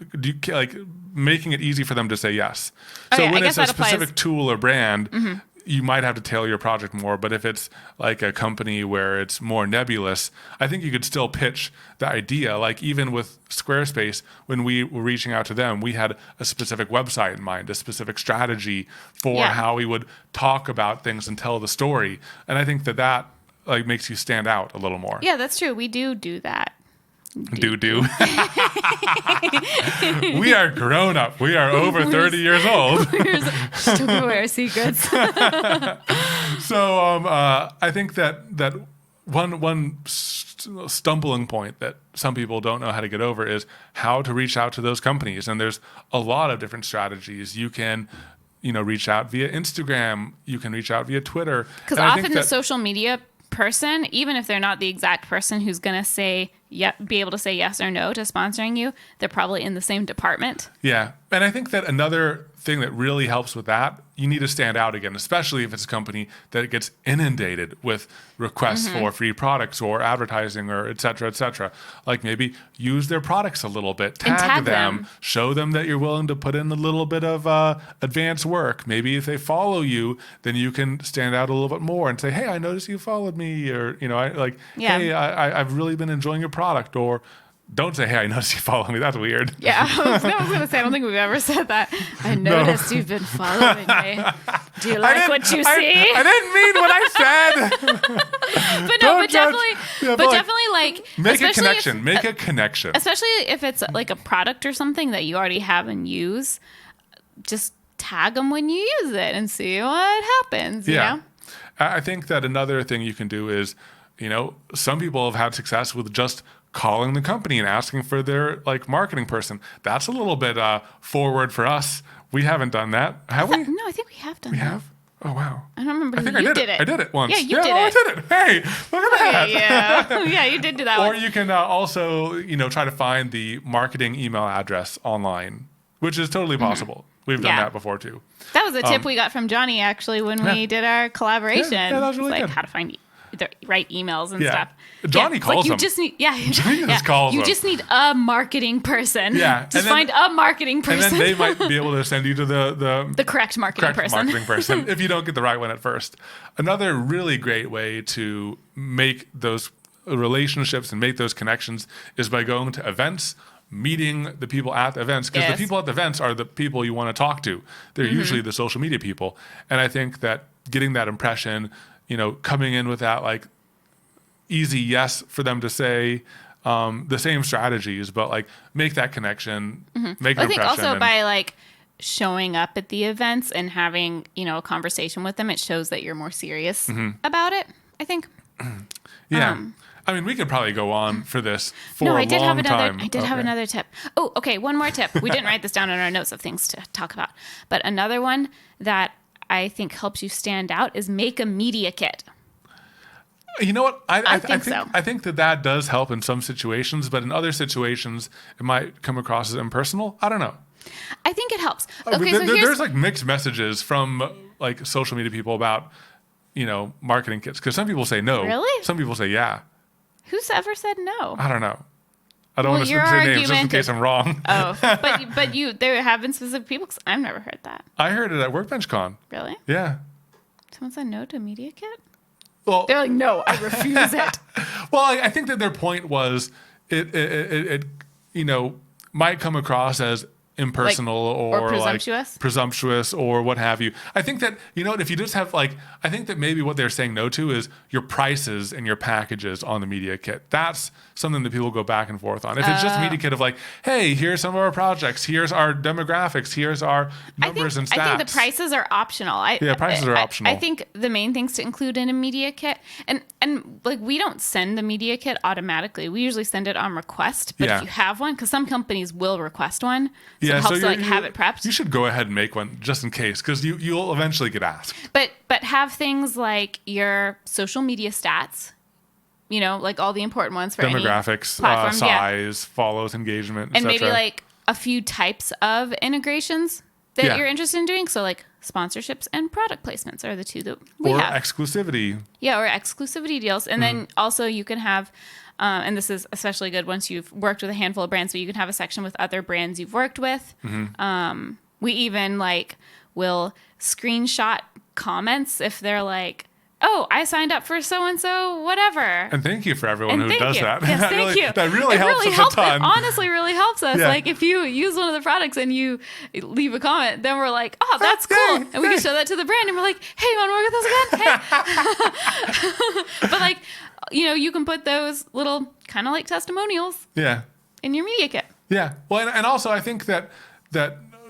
S1: making it easy for them to say yes. So
S2: I
S1: when
S2: guess
S1: it's a
S2: that applies.
S1: specific tool or brand, you might have to tailor your project more. But if it's like a company where it's more nebulous, I think you could still pitch the idea. Like even with Squarespace, when we were reaching out to them, we had a specific website in mind, a specific strategy for how we would talk about things and tell the story. And I think that like makes you stand out a little more.
S2: Yeah, that's true. We do that.
S1: Do. We are grown up. We are over 30 years old.
S2: Still gonna wear secrets.
S1: So I think that one stumbling point that some people don't know how to get over is how to reach out to those companies. And there's a lot of different strategies. You can reach out via Instagram. You can reach out via Twitter.
S2: Because often the social media person, even if they're not the exact person who's going to be able to say yes or no to sponsoring you, they're probably in the same department.
S1: Yeah. And I think that another thing that really helps with that, you need to stand out again, especially if it's a company that gets inundated with requests for free products or advertising or et cetera, like maybe use their products a little bit, tag them, show them that you're willing to put in a little bit of advanced work. Maybe if they follow you, then you can stand out a little bit more and say, hey, I noticed you followed me, or, hey, I've really been enjoying your product, or don't say, hey, I noticed you follow me. That's weird.
S2: Yeah, I was going to say, I don't think we've ever said that. I noticed you've been following me. Do you like what you see?
S1: I didn't mean what I said.
S2: but definitely like
S1: make a connection. Make a connection.
S2: Especially if it's like a product or something that you already have and use, just tag them when you use it and see what happens. You know?
S1: I think that another thing you can do is, some people have had success with just calling the company and asking for their like marketing person. That's a little bit forward for us. We haven't done that, have we?
S2: No, I think we have done that.
S1: We have? Oh, wow.
S2: I don't remember.
S1: I think I did it. I did it once.
S2: Yeah, you did it.
S1: I did it. Hey, look at that.
S2: Yeah, you did do that.
S1: Or you can also, try to find the marketing email address online, which is totally possible. We've done that before too.
S2: That was a tip we got from Johnny actually when we did our collaboration.
S1: Yeah, that was really good.
S2: How to find the right emails and stuff.
S1: Johnny calls them.
S2: You just need,
S1: Johnny just calls them.
S2: You just need a marketing person.
S1: Yeah.
S2: Just find a marketing person.
S1: And then they might be able to send you to the
S2: correct marketing person
S1: if you don't get the right one at first. Another really great way to make those relationships and make those connections is by going to events, meeting the people at the events, because the people at the events are the people you want to talk to. They're usually the social media people. And I think that getting that impression, coming in with that like easy yes for them to say, the same strategies, but like make that connection, make an impression.
S2: I think also by like showing up at the events and having, a conversation with them, it shows that you're more serious about it, I think.
S1: Yeah. I mean, we could probably go on for this for a long time.
S2: I did have another tip. Oh, okay. One more tip. We didn't write this down in our notes of things to talk about. But another one that I think helps you stand out is make a media kit.
S1: You know what? I
S2: think so.
S1: I think that does help in some situations, but in other situations, it might come across as impersonal. I don't know.
S2: I think it helps. Okay,
S1: there's like mixed messages from like social media people about, marketing kits. Because some people say no.
S2: Really?
S1: Some people say yeah.
S2: Who's ever said no?
S1: I don't know. I don't want to say names just in case I'm wrong.
S2: Oh, but there have been specific people, because I've never heard that.
S1: I heard it at WorkbenchCon.
S2: Really?
S1: Yeah.
S2: Someone said no to a media kit?
S1: Well,
S2: they're like, no, I refuse it.
S1: Well, I think that their point was it might come across as impersonal or
S2: presumptuous?
S1: like presumptuous or what have you. I think that, you know, if you just have like, I think that maybe what they're saying no to is your prices and your packages on the media kit. That's something that people go back and forth on. If it's just a media kit of like, hey, here's some of our projects, here's our demographics, here's our numbers and stats.
S2: I think the prices are optional.
S1: Prices are optional.
S2: I think the main things to include in a media kit, and like we don't send the media kit automatically. We usually send it on request. But if you have one, because some companies will request one, so it helps to like have it prepped.
S1: You should go ahead and make one just in case, because you'll eventually get asked.
S2: But have things like your social media stats. You know, like all the important ones for
S1: demographics,
S2: any platform,
S1: size, follows, engagement,
S2: and maybe like a few types of integrations that you're interested in doing. So like sponsorships and product placements are the two that we have.
S1: Or exclusivity.
S2: Yeah, or exclusivity deals. And then also you can have, and this is especially good once you've worked with a handful of brands, but you can have a section with other brands you've worked with. We even like will screenshot comments if they're like, oh, I signed up for so-and-so, whatever.
S1: And thank you for everyone who does that.
S2: Yes, thank you.
S1: That really helps us a ton.
S2: It honestly really helps us.
S1: Yeah.
S2: Like if you use one of the products and you leave a comment, then we're like, oh, that's cool. And we can show that to the brand and we're like, hey, you want to work with us again? Hey. But like, you know, you can put those little kind of like testimonials in your media kit.
S1: Yeah. Well, and also I think that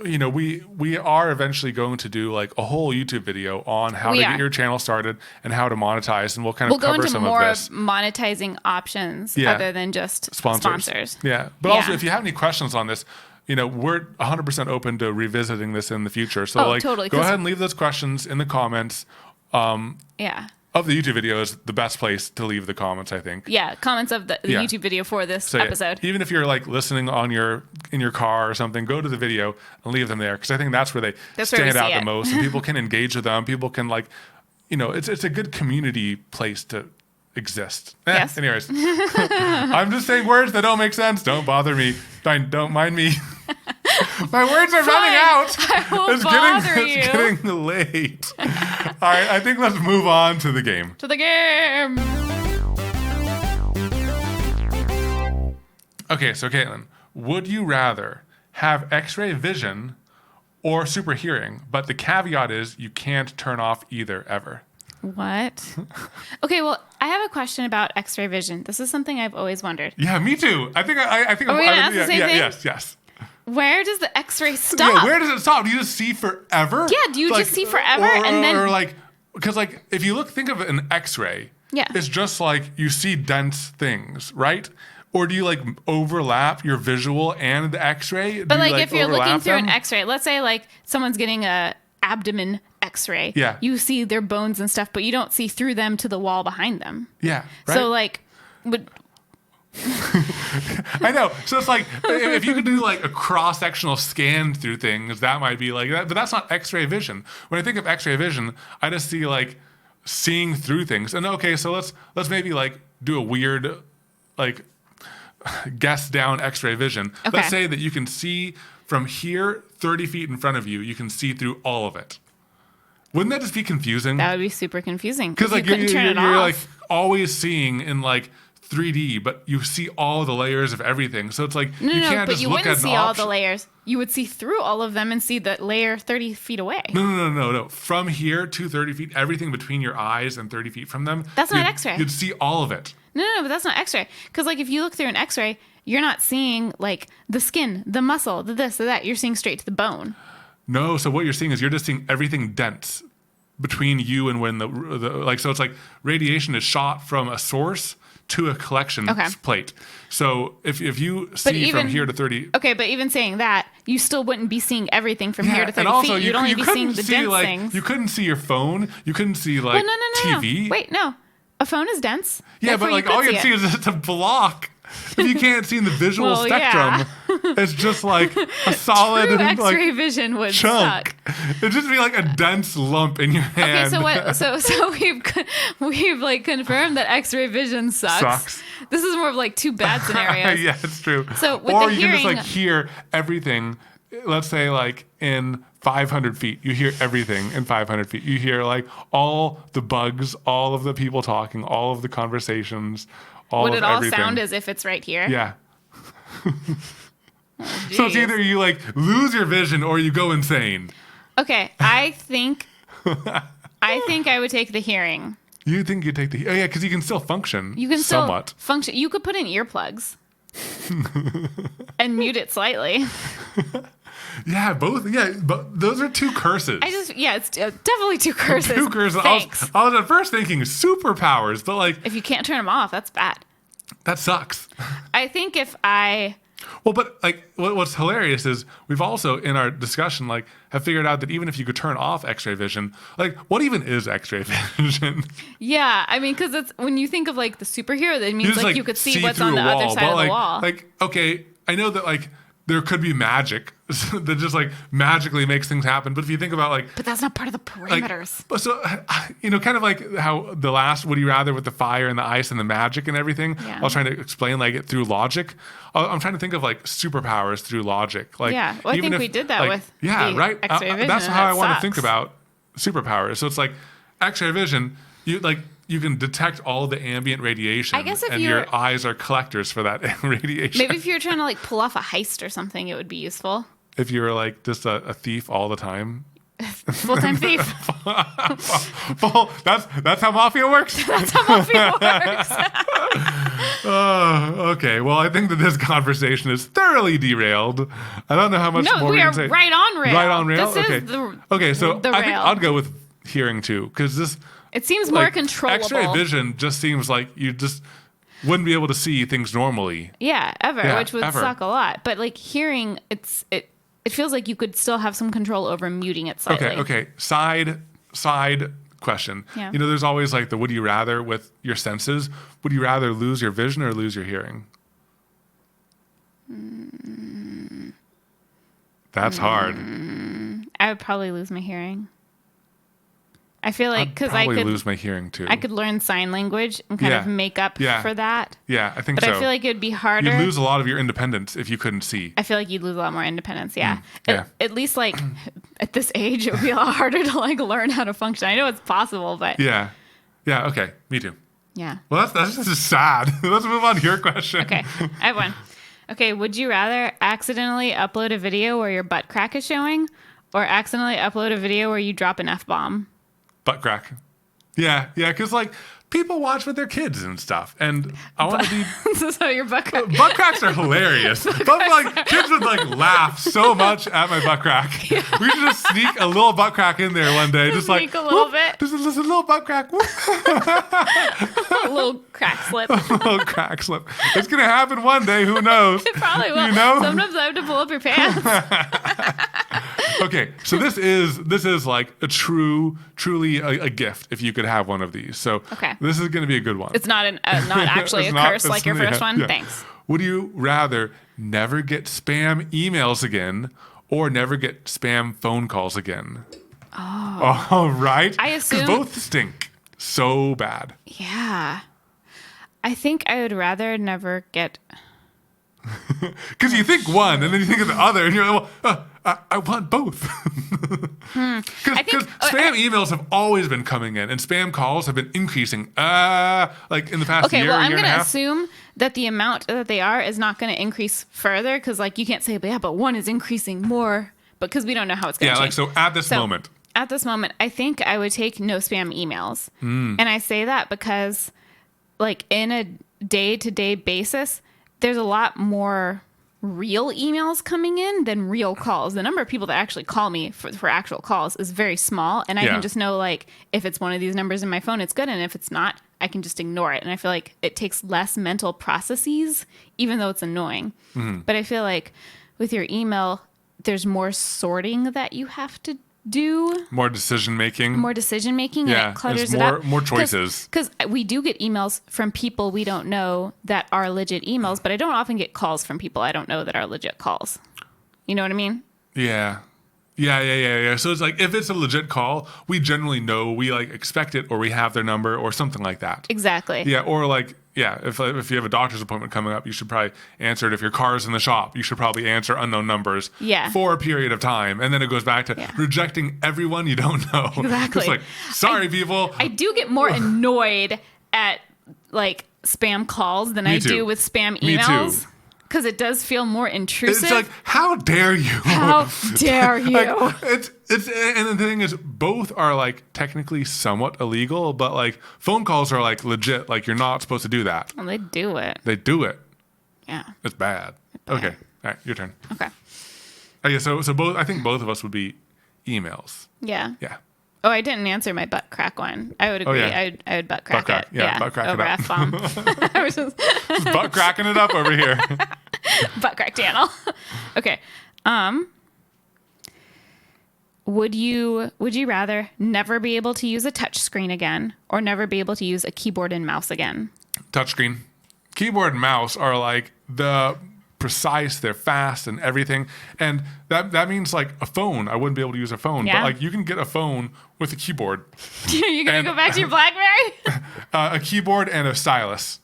S1: you know, we are eventually going to do like a whole YouTube video on how to get your channel started and how to monetize, and we'll kind of cover some of this.
S2: We'll go into more monetizing options other than just sponsors.
S1: Yeah. But also, if you have any questions on this, you know, we're 100% open to revisiting this in the future. So
S2: totally,
S1: go ahead and leave those questions in the comments. Of the YouTube video is the best place to leave the comments, I think.
S2: Yeah, comments of the YouTube video for this episode.
S1: Even if you're like listening in your car or something, go to the video and leave them there, because I think that's where they stand out the most, and people can engage with them. People can like, you know, it's a good community place to exist.
S2: Yes.
S1: Anyways, I'm just saying words that don't make sense. Don't bother me. Don't mind me. My words are running out.
S2: I won't bother you.
S1: It's getting late. All right, I think let's move on to the game.
S2: To the game.
S1: Okay, so Katelyn, would you rather have X-ray vision or super hearing? But the caveat is you can't turn off either ever.
S2: What? Okay, well, I have a question about X-ray vision. This is something I've always wondered.
S1: Yeah, me too. I think
S2: Are we gonna ask the same thing?
S1: Yes.
S2: Where does the X-ray stop?
S1: Yeah, where does it stop? Do you just see forever?
S2: Yeah, do you just see forever and then...
S1: Or like, because like, if you think of an X-ray, it's just like you see dense things, right? Or do you like overlap your visual and the X-ray?
S2: But like if you're looking through an X-ray, let's say like someone's getting a abdomen X-ray.
S1: Yeah.
S2: You see their bones and stuff, but you don't see through them to the wall behind them.
S1: Yeah. Right?
S2: So like,
S1: I know. So it's like if you could do like a cross-sectional scan through things, that might be like that. But that's not X-ray vision. When I think of X-ray vision, I just see like seeing through things. And okay, so let's maybe like do a weird like guess down X-ray vision.
S2: Okay.
S1: Let's say that you can see from here 30 feet in front of you. You can see through all of it. Wouldn't that just be confusing?
S2: That would be super confusing.
S1: Because like
S2: you couldn't turn it off.
S1: You're like always seeing in like 3D, but you see all the layers of everything. So it's like you can't just look at an option.
S2: But you wouldn't see all the layers. You would see through all of them and see the layer 30 feet away.
S1: No. From here to 30 feet, everything between your eyes and 30 feet from them.
S2: That's not X-ray.
S1: You'd see all of it.
S2: No, but that's not X-ray. Because like if you look through an X-ray, you're not seeing like the skin, the muscle, the this, the that. You're seeing straight to the bone.
S1: No, so what you're seeing is you're just seeing everything dense between you and when the like. So it's like radiation is shot from a source to a collection plate. So if you see from here to 30...
S2: Okay, but even saying that, you still wouldn't be seeing everything from here to 30
S1: and also
S2: feet. You'd only be seeing the dense
S1: like,
S2: things.
S1: You couldn't see your phone. You couldn't see like TV.
S2: No. Wait, no. A phone is dense.
S1: Yeah,
S2: Therefore
S1: but like all you'd see is it's a block. If you can't see in the visual spectrum, it's just like a solid
S2: True X-ray
S1: like,
S2: vision would
S1: chunk.
S2: suck.
S1: It'd just be like a dense lump in your hand.
S2: Okay, so we've like confirmed that X-ray vision sucks. This is more of like two bad scenarios.
S1: Yeah, it's true.
S2: So with
S1: or
S2: the
S1: you
S2: hearing,
S1: can just like hear everything. Let's say like in 500 feet, you hear everything in 500 feet. You hear like all the bugs, all of the people talking, all of the conversations.
S2: Would it all sound as if it's right here?
S1: Yeah. So it's
S2: Jeez.
S1: either you like lose your vision or you go insane.
S2: Okay, I think I would take the hearing.
S1: You think you take the oh yeah, because you can still function.
S2: You can
S1: somewhat.
S2: still function. You could put in earplugs and mute it slightly.
S1: Yeah, both. Yeah, but those are two curses.
S2: It's definitely two curses.
S1: Two curses.
S2: Thanks.
S1: I was at first thinking superpowers, but like
S2: If you can't turn them off, that's bad.
S1: that sucks.
S2: I think if I
S1: Well, but like what's hilarious is we've also in our discussion like have figured out that even if you could turn off X-ray vision, like what even is X-ray vision?
S2: Yeah, I mean, because it's when you think of like the superhero, that means
S1: just,
S2: like you could see what's
S1: through
S2: on the
S1: a wall,
S2: other side
S1: but,
S2: of
S1: like,
S2: the wall.
S1: Like, okay, I know that like there could be magic that just like magically makes things happen. But if you think about like,
S2: But that's not part of the
S1: like
S2: parameters.
S1: but so kind of like how the last Would You Rather with the fire and the ice and the magic and everything.
S2: Yeah.
S1: I was trying to explain like it through logic. I'm trying to think of like superpowers through logic. Like
S2: Yeah, well, I
S1: even
S2: think we did that
S1: like,
S2: with
S1: yeah,
S2: the
S1: right.
S2: X-ray vision,
S1: That's
S2: and
S1: how
S2: that
S1: I want to
S2: sucks.
S1: think about superpowers. So it's like X-ray vision. You can detect all the ambient radiation.
S2: I guess if
S1: and
S2: you're-
S1: your eyes are collectors for that radiation.
S2: Maybe if you're trying to like pull off a heist or something, it would be useful.
S1: If you were like just a thief all the time.
S2: Full-time thief.
S1: Well, that's how mafia works.
S2: That's how mafia works.
S1: Okay. Well, I think that this conversation is thoroughly derailed. I don't know how much
S2: No,
S1: more
S2: we
S1: can
S2: are
S1: say.
S2: right on rail.
S1: Right on rail.
S2: This
S1: okay.
S2: is the
S1: okay. So
S2: the
S1: I think
S2: rail.
S1: I'd go with hearing too, because this
S2: It seems more
S1: like,
S2: controllable.
S1: X-ray vision just seems like you just wouldn't be able to see things normally.
S2: Yeah,
S1: Yeah,
S2: which would
S1: ever.
S2: suck a lot. But like hearing, it feels like you could still have some control over muting it slightly.
S1: Okay. Side question.
S2: Yeah.
S1: There's always like the would you rather with your senses. Would you rather lose your vision or lose your hearing? That's hard.
S2: I would probably lose my hearing. I feel like
S1: I'd
S2: because I
S1: probably
S2: could
S1: lose my hearing too.
S2: I could learn sign language and kind
S1: Yeah.
S2: of make up
S1: Yeah.
S2: for that.
S1: Yeah, I think
S2: But
S1: so.
S2: I feel like it'd be harder.
S1: You'd lose a lot of your independence if you couldn't see.
S2: I feel like you'd lose a lot more independence. Yeah.
S1: yeah.
S2: At least like at this age, it would be a lot harder to like learn how to function. I know it's possible, but
S1: Yeah. Yeah, okay. Me too.
S2: yeah.
S1: Well, that's just sad. Let's move on to your question.
S2: Okay, I have one. Okay, would you rather accidentally upload a video where your butt crack is showing, or accidentally upload a video where you drop an F-bomb?
S1: Butt crack. Yeah, because like people watch with their kids and stuff, and I want to be.
S2: So your butt crack.
S1: Butt cracks are hilarious. But like kids would like laugh so much at my butt crack. We should just sneak a little butt crack in there one day, just like
S2: Sneak a little
S1: whoop,
S2: bit.
S1: Just a little butt crack. Whoop.
S2: A little crack slip.
S1: Little crack slip. It's gonna happen one day. Who knows?
S2: It probably will.
S1: You know?
S2: Sometimes I have to pull up your pants.
S1: Okay, so this is like a truly a gift if you could have one of these. So
S2: Okay.
S1: this is going to be a good one.
S2: It's not not actually
S1: It's
S2: a
S1: not-
S2: curse
S1: it's-
S2: like your first
S1: yeah,
S2: one.
S1: yeah.
S2: Thanks.
S1: Would you rather never get spam emails again or never get spam phone calls again? Oh, right.
S2: I
S1: 'Cause
S2: assume-
S1: both stink so bad.
S2: Yeah. I think I would rather never get.
S1: Because you think one and then you think of the other, and you're like, well, I want both.
S2: I think-
S1: Because spam emails have always been coming in, and spam calls have been increasing. Like in the past
S2: Okay,
S1: year,
S2: well, I'm
S1: year and
S2: going
S1: a
S2: to
S1: half.
S2: assume that the amount that they are is not going to increase further because, like, you can't say, but yeah, but one is increasing more, because we don't know how it's going to
S1: Yeah,
S2: change.
S1: like so at this moment.
S2: At this moment, I think I would take no spam emails.
S1: Hmm.
S2: And I say that because, like, in a day-to-day basis, there's a lot more real emails coming in than real calls. The number of people that actually call me for actual calls is very small, and I
S1: Yeah.
S2: can just know, like, if it's one of these numbers in my phone, it's good, and if it's not, I can just ignore it. And I feel like it takes less mental processes, even though it's annoying.
S1: Mm-hmm.
S2: But I feel like with your email, there's more sorting that you have to do,
S1: More decision making.
S2: more decision making,
S1: Yeah,
S2: and it clutters
S1: there's
S2: it up.
S1: more choices.
S2: Because we do get emails from people we don't know that are legit emails, but I don't often get calls from people I don't know that are legit calls. You know what I mean?
S1: Yeah. Yeah. So it's like if it's a legit call, we generally know, we like expect it, or we have their number or something like that.
S2: Exactly.
S1: Yeah, or like, yeah, if you have a doctor's appointment coming up, you should probably answer it. If your car's in the shop, you should probably answer unknown numbers
S2: Yeah.
S1: for a period of time. And then it goes back to
S2: Yeah.
S1: rejecting everyone you don't know.
S2: Exactly.
S1: It's like, sorry, people.
S2: I do get more annoyed at like spam calls than I
S1: too.
S2: do with spam
S1: Me
S2: emails.
S1: too.
S2: because it does feel more intrusive.
S1: It's like, how dare you?
S2: How dare you?
S1: Like, it's and the thing is, both are like technically somewhat illegal, but like phone calls are like legit. Like you're not supposed to do that.
S2: Well, they do it.
S1: They do it.
S2: Yeah.
S1: It's bad. Okay. All right, your turn.
S2: Okay.
S1: Okay, so both. I think both of us would be emails.
S2: Yeah.
S1: Yeah.
S2: Oh, I didn't answer my butt crack one. I would agree.
S1: yeah.
S2: I would butt crack
S1: crack.
S2: it.
S1: Yeah, butt crack it
S2: over
S1: up.
S2: F-bomb. I was just
S1: Just butt cracking it up over here.
S2: butt crack channel. Okay. Would you rather never be able to use a touch screen again or never be able to use a keyboard and mouse again?
S1: Touchscreen. Keyboard and mouse are like the precise, they're fast and everything. And that means like a phone. I wouldn't be able to use a phone.
S2: Yeah.
S1: But like you can get a phone with a keyboard.
S2: You're going to go back to your BlackBerry?
S1: A keyboard and a stylus.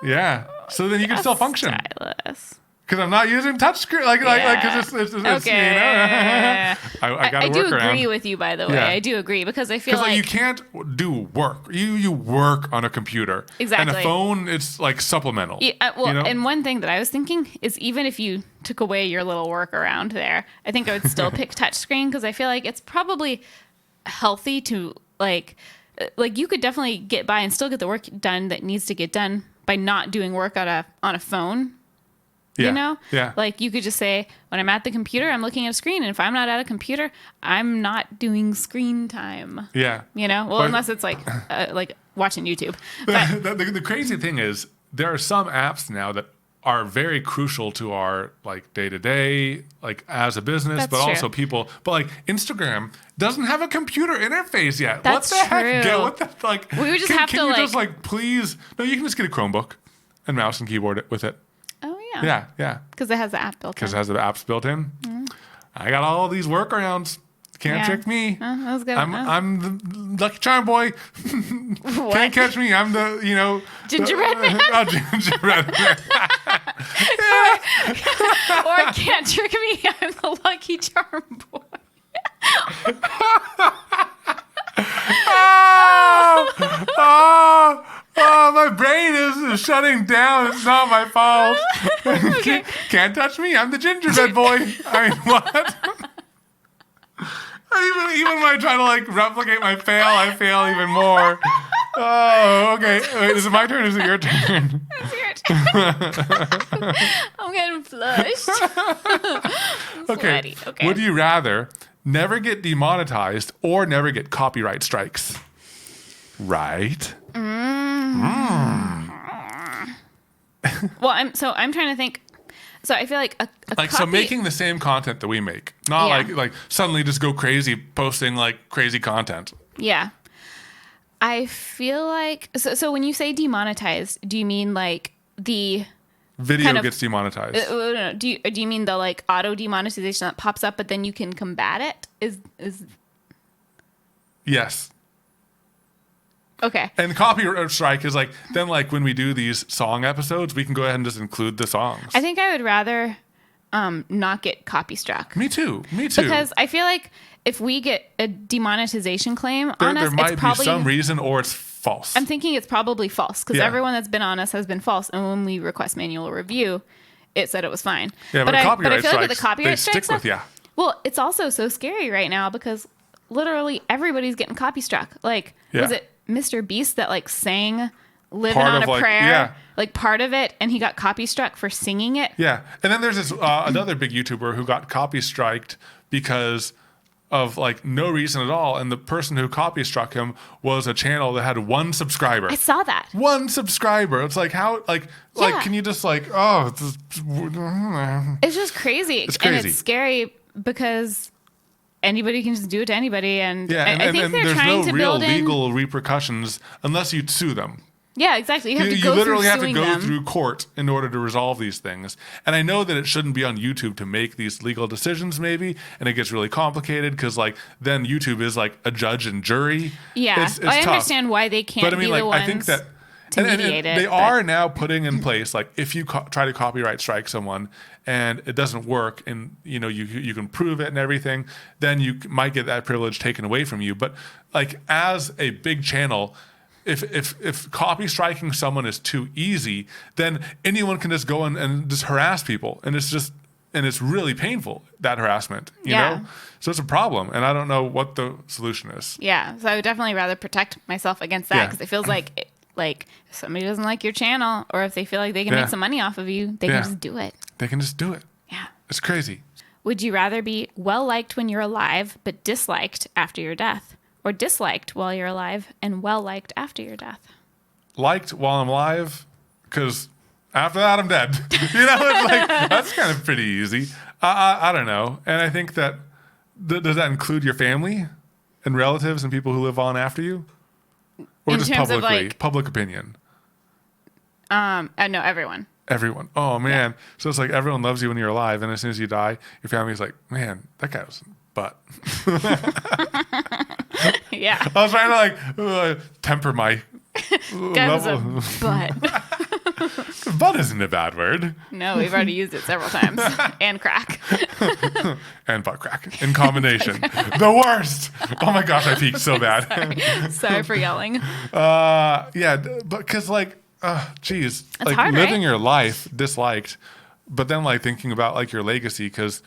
S1: Yeah. So then you can still function.
S2: Stylus.
S1: Because I'm not using touchscreen. Like, because it's
S2: Okay.
S1: you know. I got to
S2: I do
S1: work around.
S2: agree with you, by the way.
S1: Yeah.
S2: I do agree because I feel
S1: Because
S2: like
S1: you can't do work. You work on a computer.
S2: Exactly.
S1: And a phone, it's like supplemental.
S2: Yeah, well,
S1: you know?
S2: and one thing that I was thinking is even if you took away your little workaround there, I think I would still pick touchscreen because I feel like it's probably healthy to like you could definitely get by and still get the work done that needs to get done by not doing work on a phone.
S1: Yeah.
S2: You know?
S1: Yeah.
S2: Like you could just say, when I'm at the computer, I'm looking at a screen. And if I'm not at a computer, I'm not doing screen time.
S1: Yeah.
S2: You know? Well,
S1: But-
S2: unless it's like watching YouTube. But
S1: The crazy thing is there are some apps now that are very crucial to our like day to day, like as a business,
S2: That's
S1: but
S2: true.
S1: also people. But like Instagram doesn't have a computer interface yet.
S2: That's
S1: what the heck?
S2: true.
S1: What the like?
S2: We would just
S1: can,
S2: have
S1: can
S2: to,
S1: you
S2: like-
S1: just like please? No, you can just get a Chromebook and mouse and keyboard it with it.
S2: oh, yeah.
S1: Yeah, yeah.
S2: Because it has the app built in.
S1: Because it has the apps built in. I got all these workarounds. Can't
S2: Yeah.
S1: trick me.
S2: That was good.
S1: I'm the lucky charm boy.
S2: What?
S1: Can't catch me. I'm the
S2: Gingerbread man?
S1: Oh, gingerbread man.
S2: Or can't trick me. I'm the Lucky Charm boy.
S1: My brain is shutting down. It's not my fault.
S2: Okay.
S1: Can't touch me. I'm the gingerbread boy. I mean, what? Even when I try to like replicate my fail, I fail even more. Oh, okay. Wait, is it my turn or is it your turn?
S2: It's your turn. I'm getting flushed.
S1: Okay.
S2: Sweaty. Okay.
S1: Would you rather never get demonetized or never get copyright strikes? Right.
S2: Well, I'm trying to think. So I feel like a
S1: Like
S2: copy,
S1: so making the same content that we make. Not
S2: Yeah.
S1: like suddenly just go crazy posting like crazy content.
S2: Yeah. I feel like so when you say demonetized, do you mean like the
S1: Video
S2: Kind of-
S1: gets demonetized.
S2: no, do you mean the like auto demonetization that pops up but then you can combat it? Is
S1: Yes.
S2: okay.
S1: And copyright strike is like then like when we do these song episodes, we can go ahead and just include the songs.
S2: I think I would rather not get copy struck.
S1: Me too. Me too.
S2: Because I feel like if we get a demonetization claim
S1: there,
S2: on us,
S1: there might
S2: it's probably
S1: be some reason or it's false.
S2: I'm thinking it's probably false because
S1: Yeah.
S2: everyone that's been on us has been false. And when we request manual review, it said it was fine.
S1: Yeah, but
S2: I
S1: copyright
S2: feel like with the
S1: strikes,
S2: copyright
S1: they
S2: strike
S1: stick with
S2: stuff,
S1: ya.
S2: well, it's also so scary right now because literally everybody's getting copy struck. Like,
S1: Yeah.
S2: was it Mr. Beast that like sang "Living
S1: Part
S2: on
S1: of,
S2: a
S1: like-
S2: Prayer"?
S1: yeah.
S2: Like part of it, and he got copy struck for singing it.
S1: Yeah, and then there's this another big YouTuber who got copy striked because of like no reason at all, and the person who copy struck him was a channel that had one subscriber.
S2: I saw that.
S1: One subscriber. It's like how like
S2: Yeah.
S1: can you just like it's
S2: It's just crazy.
S1: It's
S2: And
S1: crazy.
S2: it's scary because anybody can just do it to anybody. And
S1: yeah, and,
S2: I think
S1: and
S2: they're
S1: there's
S2: trying
S1: no
S2: to
S1: real
S2: build in.
S1: legal repercussions unless you sue them.
S2: Yeah, exactly. You have to
S1: You
S2: go
S1: literally
S2: through
S1: have to
S2: suing
S1: go
S2: them.
S1: through court in order to resolve these things. And I know that it shouldn't be on YouTube to make these legal decisions, maybe, and it gets really complicated because, like, then YouTube is like a judge and jury.
S2: Yeah,
S1: It's
S2: I
S1: tough.
S2: understand why they can't
S1: But I mean,
S2: be
S1: like,
S2: the ones
S1: I think that
S2: to mediate it.
S1: they
S2: but-
S1: are now putting in place, like, if you try to copyright strike someone and it doesn't work, and you know you can prove it and everything, then you might get that privilege taken away from you. But like, as a big channel, if copy striking someone is too easy, then anyone can just go and just harass people, and it's really painful, that harassment, you know? So it's a problem, and I don't know what the solution is.
S2: Yeah, so I would definitely rather protect myself against that, because it feels like if somebody doesn't like your channel, or if they feel like they can make some money off of you, they can just do it.
S1: They can just do it.
S2: Yeah.
S1: It's crazy.
S2: Would you rather be well-liked when you're alive, but disliked after your death? Or disliked while you're alive and well-liked after your death?
S1: Liked while I'm alive, because after that I'm dead. You know, it's like, that's kind of pretty easy. I don't know. And I think that, does that include your family and relatives and people who live on after you? Or
S2: In
S1: just
S2: terms of,
S1: publicly,
S2: like-
S1: public opinion?
S2: No, everyone.
S1: Everyone. Oh, man. So it's like everyone loves you when you're alive, and as soon as you die, your family's like, man, that guy was butt.
S2: Yeah.
S1: I was trying to temper my
S2: Guy was a
S1: level.
S2: butt.
S1: Butt isn't a bad word.
S2: No, we've already used it several times. And crack.
S1: And butt crack in combination. The worst. Oh my gosh, I peaked so bad.
S2: Sorry for yelling.
S1: Yeah, but because geez,
S2: It's
S1: like
S2: hard,
S1: living
S2: right?
S1: your life disliked, but then like thinking about like your legacy, because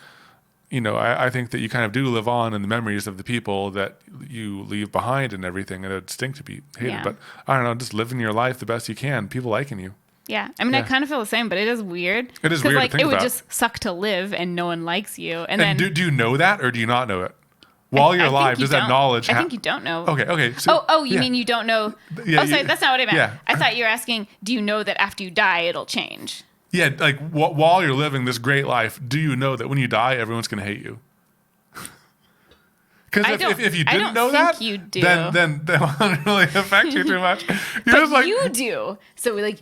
S1: you know I think that you kind of do live on in the memories of the people that you leave behind and everything, and it'd stink to be hated.
S2: Yeah.
S1: But I don't know, just living your life the best you can, people liking you.
S2: Yeah. I mean, I
S1: Yeah.
S2: kind of feel the same, but it is weird.
S1: It is
S2: 'Cause,
S1: weird to
S2: like,
S1: think
S2: it would
S1: about.
S2: just suck to live and no one likes you. And
S1: And
S2: then
S1: do you know that, or do you not know it? While you're
S2: I think
S1: alive,
S2: you
S1: does that
S2: don't.
S1: knowledge?
S2: I think you don't know.
S1: Okay. So,
S2: You
S1: yeah.
S2: mean you don't know?
S1: Yeah,
S2: oh, sorry,
S1: you-
S2: that's not what I meant.
S1: yeah.
S2: I thought you were asking, do you know that after you die, it'll change?
S1: Yeah, like while you're living this great life, do you know that when you die, everyone's going to hate you? Because if you
S2: I
S1: didn't
S2: don't
S1: know
S2: think
S1: that,
S2: you do.
S1: then that won't really affect you too much. You're
S2: But
S1: just like,
S2: you do. So like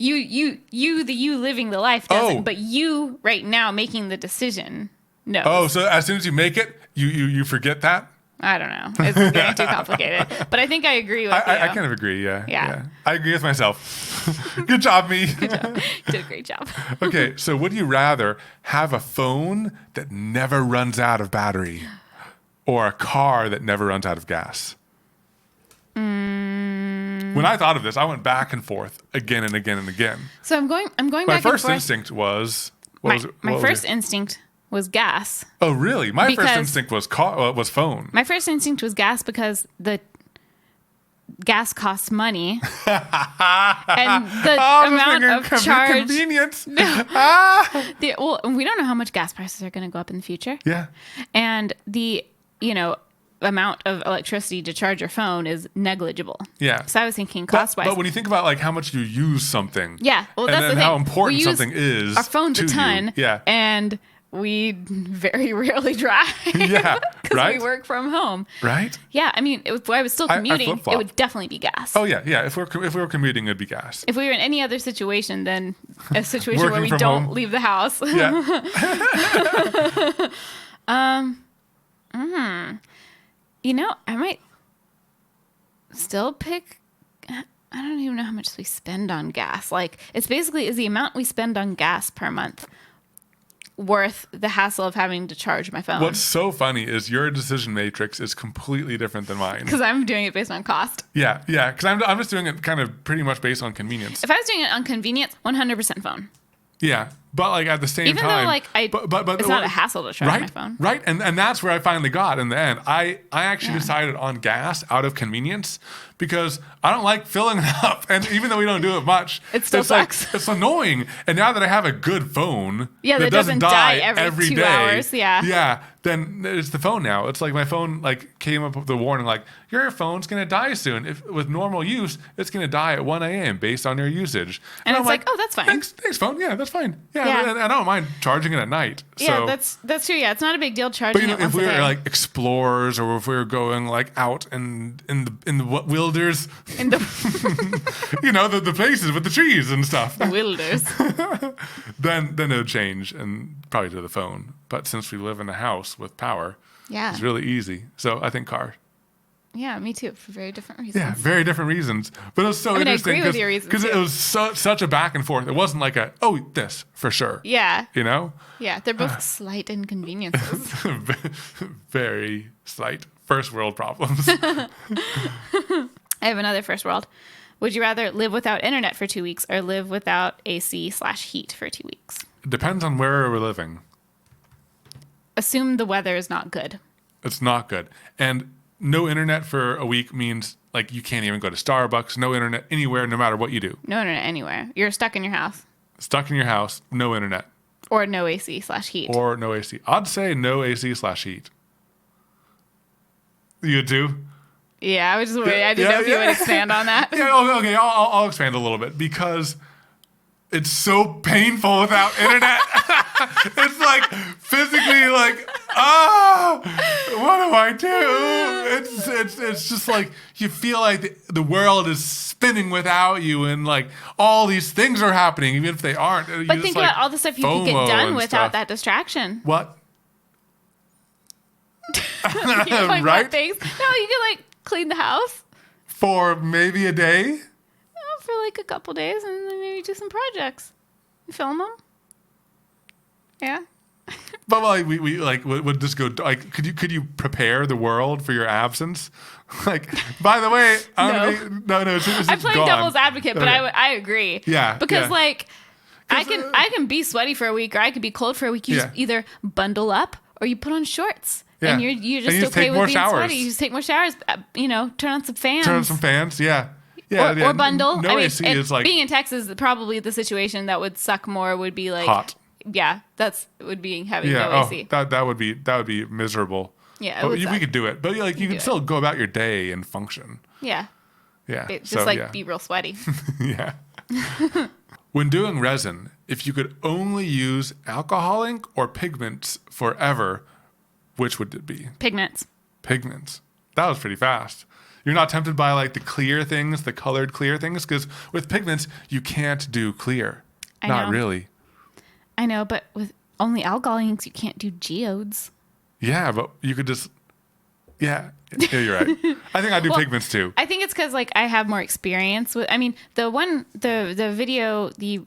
S2: you living the life doesn't,
S1: Oh.
S2: but you right now making the decision knows.
S1: oh, so as soon as you make it, you forget that?
S2: I don't know. It's getting too complicated. But I think I agree with you.
S1: I kind of agree, yeah.
S2: Yeah.
S1: I agree with myself. Good job, me.
S2: You did a great job.
S1: Okay, so would you rather have a phone that never runs out of battery or a car that never runs out of gas? When I thought of this, I went back and forth again and again and again.
S2: So I'm going
S1: My
S2: back and
S1: first
S2: forth.
S1: instinct was
S2: My
S1: what
S2: first
S1: was it?
S2: instinct was gas.
S1: Oh, really? My first
S2: because-
S1: instinct was was phone.
S2: My first instinct was gas because the gas costs money. And the amount of charge.
S1: Convenience.
S2: Well, we don't know how much gas prices are going to go up in the future.
S1: Yeah.
S2: And the, amount of electricity to charge your phone is negligible.
S1: Yeah.
S2: So I was thinking cost-wise.
S1: But when you think about like how much you use something,
S2: Yeah, well,
S1: and
S2: that's
S1: then
S2: the thing.
S1: how important
S2: We use
S1: something is
S2: our phones
S1: to
S2: a ton.
S1: you. Yeah.
S2: And we very rarely drive.
S1: Yeah,
S2: Because
S1: right?
S2: we work from home.
S1: Right?
S2: Yeah, I mean, if I was still
S1: I
S2: commuting,
S1: flip-flop.
S2: it would definitely be gas.
S1: Oh yeah. If we were commuting, it'd be gas.
S2: If we were in any other situation than a situation where
S1: Working
S2: we
S1: from
S2: don't
S1: home.
S2: leave the house.
S1: Yeah.
S2: I might still pick. I don't even know how much we spend on gas. Like, it's basically, is the amount we spend on gas per month worth the hassle of having to charge my phone?
S1: What's so funny is your decision matrix is completely different than mine.
S2: Because I'm doing it based on cost.
S1: Yeah. Because I'm just doing it kind of pretty much based on convenience.
S2: If I was doing it on convenience, 100% phone.
S1: Yeah, but like at the same
S2: Even
S1: time,
S2: though, like,
S1: but
S2: it's not a hassle to charge
S1: right,
S2: my phone.
S1: right, and that's where I finally got in the end. I actually decided on gas out of convenience because I don't like filling it up, and even though we don't do it much,
S2: It still
S1: it's like,
S2: sucks.
S1: it's annoying. And now that I have a good phone,
S2: Yeah, that doesn't die every 2
S1: day,
S2: hours, yeah.
S1: yeah, then it's the phone now. It's like my phone like came up with the warning like your phone's gonna die soon. If with normal use, it's gonna die at 1 a.m. based on your usage.
S2: And
S1: I'm
S2: it's like, oh, that's fine.
S1: Thanks, phone. Yeah, that's fine. Yeah,
S2: Yeah.
S1: and I don't mind charging it at night.
S2: Yeah,
S1: So,
S2: that's true. Yeah, it's not a big deal
S1: but
S2: charging
S1: you know,
S2: it
S1: if
S2: once
S1: we
S2: a
S1: were
S2: day.
S1: like explorers, or if we were going like out in the wilders,
S2: In the
S1: you know, the places with the trees and stuff,
S2: wilders.
S1: then it would change and probably to the phone. But since we live in a house with power,
S2: Yeah.
S1: it's really easy. So I think car.
S2: Yeah, me too, for very different reasons.
S1: Yeah, very different reasons. But it was so
S2: I mean, I
S1: interesting
S2: agree with your reasons,
S1: because it
S2: too.
S1: was such a back and forth. It wasn't like this for sure.
S2: Yeah.
S1: You know?
S2: Yeah, they're both slight inconveniences.
S1: Very slight first world problems.
S2: I have another first world. Would you rather live without internet for 2 weeks or live without AC/heat for 2 weeks?
S1: It depends on where we're living.
S2: Assume the weather is not good.
S1: It's not good. And no internet for a week means like you can't even go to Starbucks, no internet anywhere, no matter what you do.
S2: No internet anywhere. You're stuck in your house.
S1: Stuck in your house, no internet.
S2: Or no AC/heat.
S1: Or no AC. I'd say no AC/heat. You too?
S2: Yeah, I was just waiting. I didn't know if you would expand on that.
S1: Yeah, okay. I'll expand a little bit because it's so painful without internet. It's like physically like, what do I do? It's just like you feel like the world is spinning without you, and like all these things are happening, even if they aren't.
S2: But think about all the stuff you could get done without that distraction.
S1: What?
S2: Like,
S1: right?
S2: what things? No, you could like clean the house
S1: For maybe a day?
S2: for like a couple days, and then maybe do some projects, film them. Yeah.
S1: But like we like would this go like could you prepare the world for your absence? Like, by the way, no, it's
S2: I'm playing
S1: gone.
S2: devil's advocate, but
S1: Okay.
S2: I agree.
S1: Yeah,
S2: because
S1: yeah.
S2: like I can be sweaty for a week, or I could be cold for a week. You
S1: Yeah.
S2: just either bundle up or you put on shorts,
S1: Yeah.
S2: and you're
S1: And you
S2: just
S1: just
S2: okay
S1: take
S2: with
S1: more
S2: being
S1: showers.
S2: sweaty. You just take more showers. Turn on some fans.
S1: Turn on some fans, yeah. Yeah,
S2: or
S1: yeah.
S2: bundle.
S1: No
S2: I mean,
S1: AC
S2: and
S1: is like
S2: being in Texas, probably the situation that would suck more would be like
S1: hot.
S2: Yeah, would be having
S1: Yeah,
S2: no AC.
S1: that would be miserable.
S2: Yeah, it
S1: But
S2: would
S1: we
S2: suck.
S1: could do it. But like you
S2: do
S1: can
S2: it.
S1: still go about your day and function.
S2: Yeah,
S1: Yeah.
S2: just be real sweaty.
S1: yeah. When doing resin, if you could only use alcohol ink or pigments forever, which would it be?
S2: Pigments.
S1: Pigments. That was pretty fast. You're not tempted by like the clear things, the colored clear things, because with pigments you can't do clear.
S2: I
S1: Not
S2: know.
S1: really.
S2: I know, but with only alcohol inks, you can't do geodes.
S1: Yeah, but you could just. Yeah, you're right. I think I do pigments too.
S2: I think it's because like I have more experience with. I mean, the video, the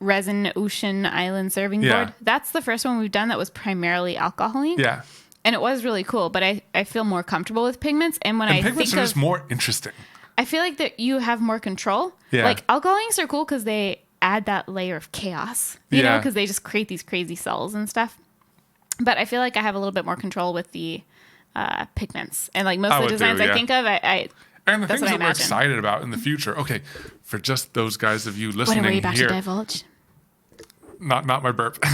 S2: resin ocean island serving
S1: Yeah.
S2: board. That's the first one we've done that was primarily alcohol ink.
S1: Yeah,
S2: And it was really cool, but I feel more comfortable with pigments. And when
S1: and
S2: I
S1: pigments
S2: think
S1: are
S2: of,
S1: just more interesting.
S2: I feel like that you have more control.
S1: Yeah.
S2: Like alcohol inks are cool because they add that layer of chaos, you know,
S1: Yeah.
S2: because they just create these crazy cells and stuff. But I feel like I have a little bit more control with the pigments. And like most of the
S1: would
S2: designs
S1: too, yeah.
S2: I think of,
S1: And the
S2: That's
S1: things
S2: what I
S1: that we're
S2: imagine.
S1: excited about in the future. Okay, for just those guys of you
S2: what
S1: listening
S2: are we about
S1: here,
S2: to divulge?
S1: not my burp.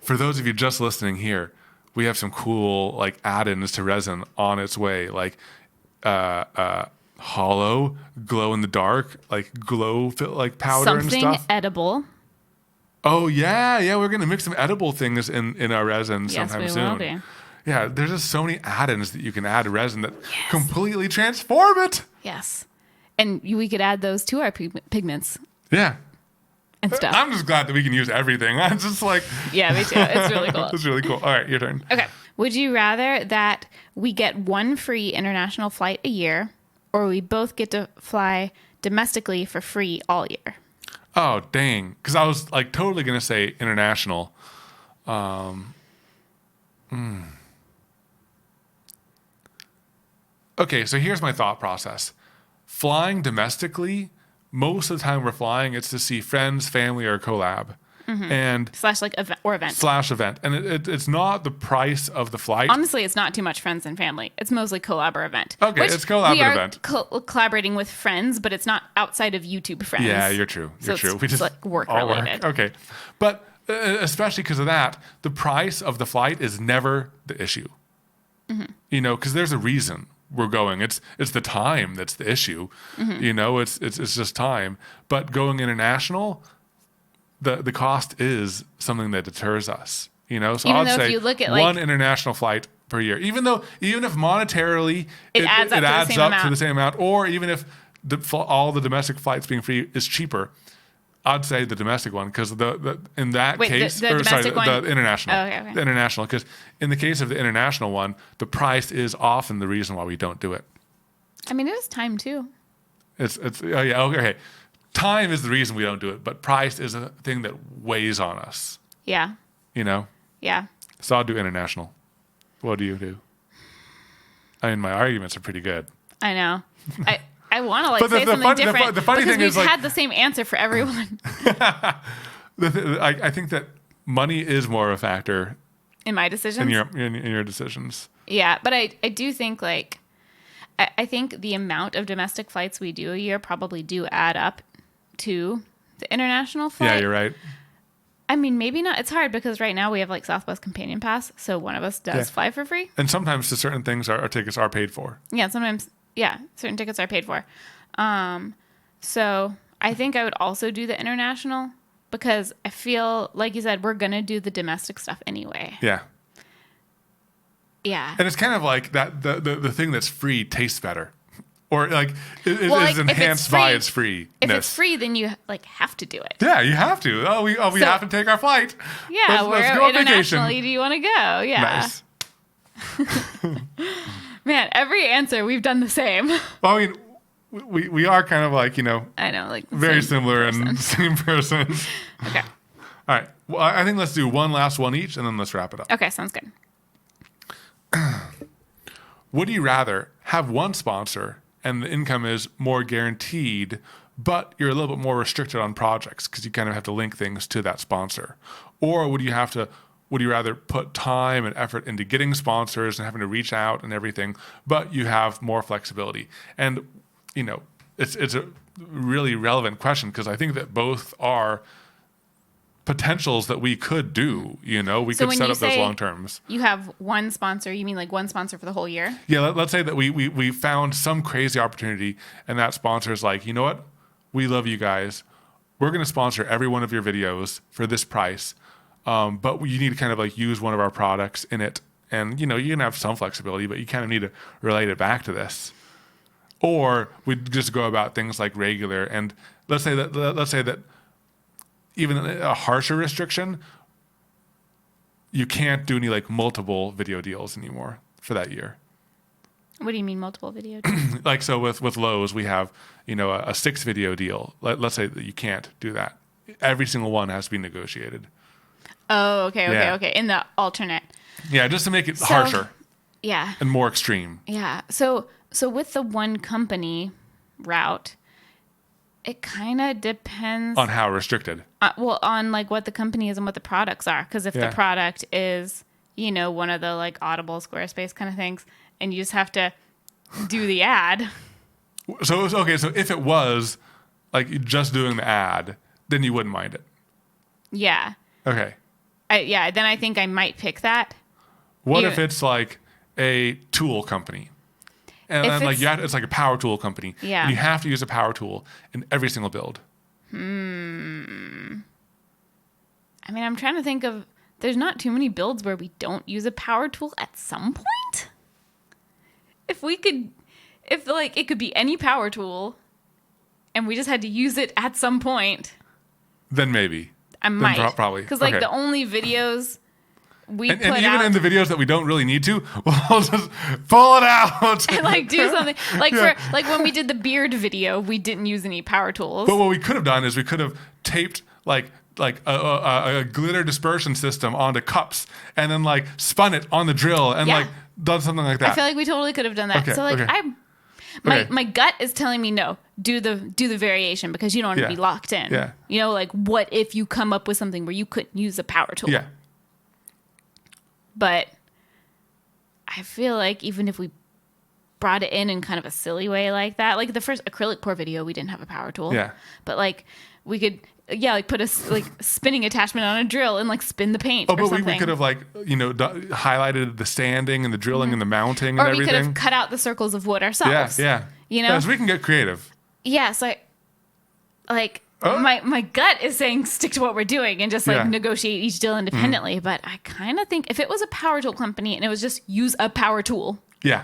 S1: For those of you just listening here, we have some cool like add-ins to resin on its way, like hollow, glow in the dark, like like powder
S2: Something
S1: and stuff.
S2: edible.
S1: Oh yeah, we're gonna mix some edible things in our resin
S2: Yes,
S1: sometime
S2: we
S1: soon.
S2: will be.
S1: Yeah, there's just so many add-ins that you can add to resin that completely transform it.
S2: Yes. And we could add those to our pigments
S1: Yeah.
S2: and stuff.
S1: I'm just glad that we can use everything. I'm just like,
S2: Yeah, me too. It's really cool.
S1: it's really cool. All right, your turn.
S2: Okay. Would you rather that we get one free international flight a year, or we both get to fly domestically for free all year?
S1: Oh, dang. Because I was like totally going to say international. Okay, so here's my thought process. Flying domestically, most of the time we're flying, it's to see friends, family, or collab. And
S2: Slash like event.
S1: slash event. And it's not the price of the flight.
S2: Honestly, it's not too much friends and family. It's mostly collab or event.
S1: Okay,
S2: Which
S1: it's collab
S2: we
S1: or
S2: are
S1: event.
S2: Collaborating with friends, but it's not outside of YouTube friends.
S1: Yeah, you're true.
S2: So
S1: You're true.
S2: it's just like work
S1: all
S2: related.
S1: Okay. But especially because of that, the price of the flight is never the issue.
S2: Mm-hmm.
S1: You know, because there's a reason we're going. It's the time that's the issue.
S2: Mm-hmm.
S1: You know, it's just time. But going international, the cost is something that deters us. You know, so
S2: Even
S1: I'd
S2: though if
S1: say
S2: you look at,
S1: one
S2: like-
S1: international flight per year. Even if monetarily
S2: It adds up to the same amount.
S1: to the same amount, or even if all the domestic flights being free is cheaper, I'd say the domestic one because in that
S2: Wait,
S1: case,
S2: the domestic one?
S1: the international,
S2: Oh, okay.
S1: the international. Because in the case of the international one, the price is often the reason why we don't do it.
S2: I mean, it is time too.
S1: It's oh yeah, okay. Time is the reason we don't do it, but price is a thing that weighs on us.
S2: Yeah.
S1: You know,
S2: Yeah.
S1: so I'll do international. What do you do? I mean, my arguments are pretty good.
S2: I know. I want to
S1: But
S2: say something different.
S1: the funny
S2: because
S1: thing
S2: we've
S1: is, like,
S2: had the same answer for everyone.
S1: I think that money is more of a factor
S2: In my decisions.
S1: in your decisions.
S2: Yeah, but I do think like I think the amount of domestic flights we do a year probably do add up to the international flight.
S1: Yeah, you're right.
S2: I mean, maybe not. It's hard because right now we have like Southwest Companion Pass, so one of us does fly for free.
S1: And sometimes to certain things, our tickets are paid for.
S2: Yeah, sometimes. Yeah, certain tickets are paid for. So I think I would also do the international because I feel like you said we're gonna do the domestic stuff anyway.
S1: Yeah.
S2: Yeah.
S1: And it's kind of like that the thing that's free tastes better. Or like it
S2: Well,
S1: is
S2: like, if
S1: enhanced
S2: it's
S1: by
S2: free-
S1: its freeness.
S2: If it's free, then you like have to do it.
S1: Yeah, you have to. We
S2: So-
S1: have to take our flight.
S2: Yeah,
S1: let's go on
S2: internationally
S1: vacation.
S2: do you want to go? Yeah.
S1: Nice.
S2: Man, every answer we've done the same.
S1: Well, I mean, we are kind of like,
S2: I know, like
S1: very
S2: same
S1: similar
S2: person.
S1: and same person.
S2: Okay.
S1: All right. Well, I think let's do one last one each, and then let's wrap it up.
S2: Okay, sounds good.
S1: Would you rather have one sponsor and the income is more guaranteed, but you're a little bit more restricted on projects because you kind of have to link things to that sponsor? Or would you rather put time and effort into getting sponsors and having to reach out and everything, but you have more flexibility? And, it's a really relevant question because I think that both are potentials that we could do. We
S2: So
S1: could
S2: when
S1: set
S2: you
S1: up those
S2: say
S1: long terms.
S2: You have one sponsor. You mean like one sponsor for the whole year?
S1: Yeah, let's say that we found some crazy opportunity and that sponsor is like, you know what? We love you guys. We're going to sponsor every one of your videos for this price. But you need to kind of like use one of our products in it. And, you can have some flexibility, but you kind of need to relate it back to this. Or we just go about things like regular. And let's say that even a harsher restriction, you can't do any like multiple video deals anymore for that year.
S2: What do you mean multiple video?
S1: Like, so with Lowe's, we have, a 6 video deal. Let's say that you can't do that. Every single one has to be negotiated.
S2: Oh, okay.
S1: Yeah.
S2: In the alternate.
S1: Yeah, just to make it harsher
S2: Yeah.
S1: and more extreme.
S2: Yeah. So with the one company route, it kind of depends
S1: On how restricted.
S2: on like what the company is and what the products are. Because if
S1: Yeah.
S2: the product is, one of the like Audible, Squarespace kind of things, and you just have to do the ad.
S1: So if it was like just doing the ad, then you wouldn't mind it.
S2: Yeah.
S1: Okay.
S2: Then I think I might pick that.
S1: What
S2: You-
S1: if it's like a tool company? And
S2: If
S1: then like
S2: it's-
S1: it's like a power tool company.
S2: Yeah.
S1: And you have to use a power tool in every single build.
S2: I mean, I'm trying to think of. There's not too many builds where we don't use a power tool at some point. If it could be any power tool, and we just had to use it at some point,
S1: Then maybe.
S2: I might
S1: probably.
S2: because like
S1: Okay.
S2: the only videos we
S1: And
S2: put
S1: even
S2: out
S1: in the videos that we don't really need to, we'll just pull it out.
S2: and like do something like
S1: Yeah.
S2: for like when we did the beard video, we didn't use any power tools.
S1: But what we could have done is we could have taped like a glitter dispersion system onto cups and then like spun it on the drill and
S2: Yeah.
S1: like done something like that.
S2: I feel like we totally could have done that.
S1: Okay,
S2: So like
S1: okay.
S2: my my gut is telling me no, do the variation because you don't want to
S1: Yeah.
S2: be locked in.
S1: Yeah.
S2: Like what if you come up with something where you couldn't use a power tool?
S1: Yeah.
S2: But I feel like even if we brought it in kind of a silly way like that, like the first acrylic pour video, we didn't have a power tool.
S1: Yeah.
S2: But like we could, like put a spinning attachment on a drill and like spin the paint
S1: Oh,
S2: or
S1: but
S2: something.
S1: we could have like, highlighted the sanding and the drilling and the mounting
S2: or
S1: and
S2: we
S1: everything.
S2: could have cut out the circles of wood
S1: yeah.
S2: ourselves.
S1: Yeah.
S2: Yeah,
S1: so we can get creative.
S2: Yeah. So
S1: Oh.
S2: my gut is saying stick to what we're doing and just like
S1: Yeah.
S2: negotiate each deal independently. But I kind of think if it was a power tool company and it was just use a power tool
S1: Yeah.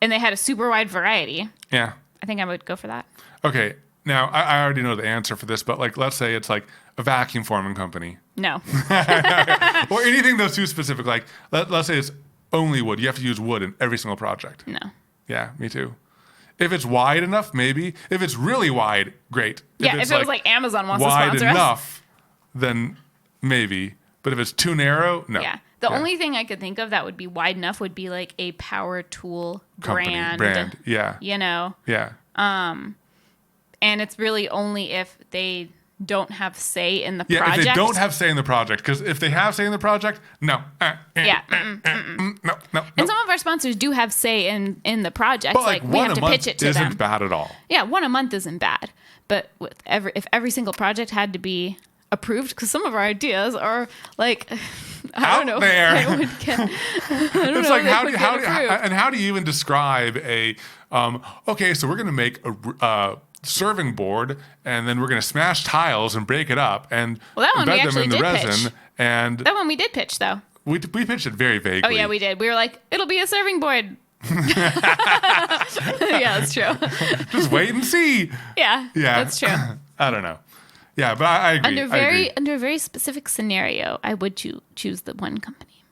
S2: and they had a super wide variety,
S1: Yeah.
S2: I think I would go for that.
S1: Okay. Now, I already know the answer for this, but like, let's say it's like a vacuum forming company
S2: No.
S1: or anything that's too specific. Like, let's say it's only wood. You have to use wood in every single project.
S2: No.
S1: Yeah, me too. If it's wide enough, maybe. If it's really wide, great.
S2: Yeah,
S1: it's
S2: if it was like Amazon wants to
S1: wide
S2: sponsor us.
S1: enough, then maybe. But if it's too narrow, no.
S2: Yeah. The only thing I could think of that would be wide enough would be like a power tool
S1: Company,
S2: brand.
S1: brand. Yeah.
S2: You know?
S1: Yeah.
S2: And it's really only if they don't have say in the
S1: Yeah,
S2: project.
S1: if they don't have say in the project, because if they have say in the project, no.
S2: Yeah.
S1: No.
S2: And some of our sponsors do have say in the project.
S1: But like
S2: we
S1: one
S2: have
S1: a
S2: to
S1: month
S2: pitch it to
S1: isn't
S2: them.
S1: bad at all.
S2: Yeah, one a month isn't bad. But if every single project had to be approved, because some of our ideas are like, I don't know.
S1: there.
S2: They would get, I don't
S1: It's
S2: know
S1: like
S2: if they
S1: how
S2: would
S1: do,
S2: get
S1: how do,
S2: approved.
S1: and how do you even describe a okay, so we're going to make a serving board, and then we're going to smash tiles and break it up and
S2: Well, that one we
S1: embed them
S2: actually
S1: in the
S2: did
S1: resin.
S2: pitch.
S1: And
S2: That one we did pitch, though.
S1: we pitched it very vaguely.
S2: Oh, yeah, we did. We were like, it'll be a serving board. Yeah, that's true.
S1: Just wait and see.
S2: Yeah,
S1: Yeah,
S2: that's true.
S1: I don't know. Yeah, but I agree.
S2: Under
S1: I agree.
S2: under a very specific scenario, I would choose the one company.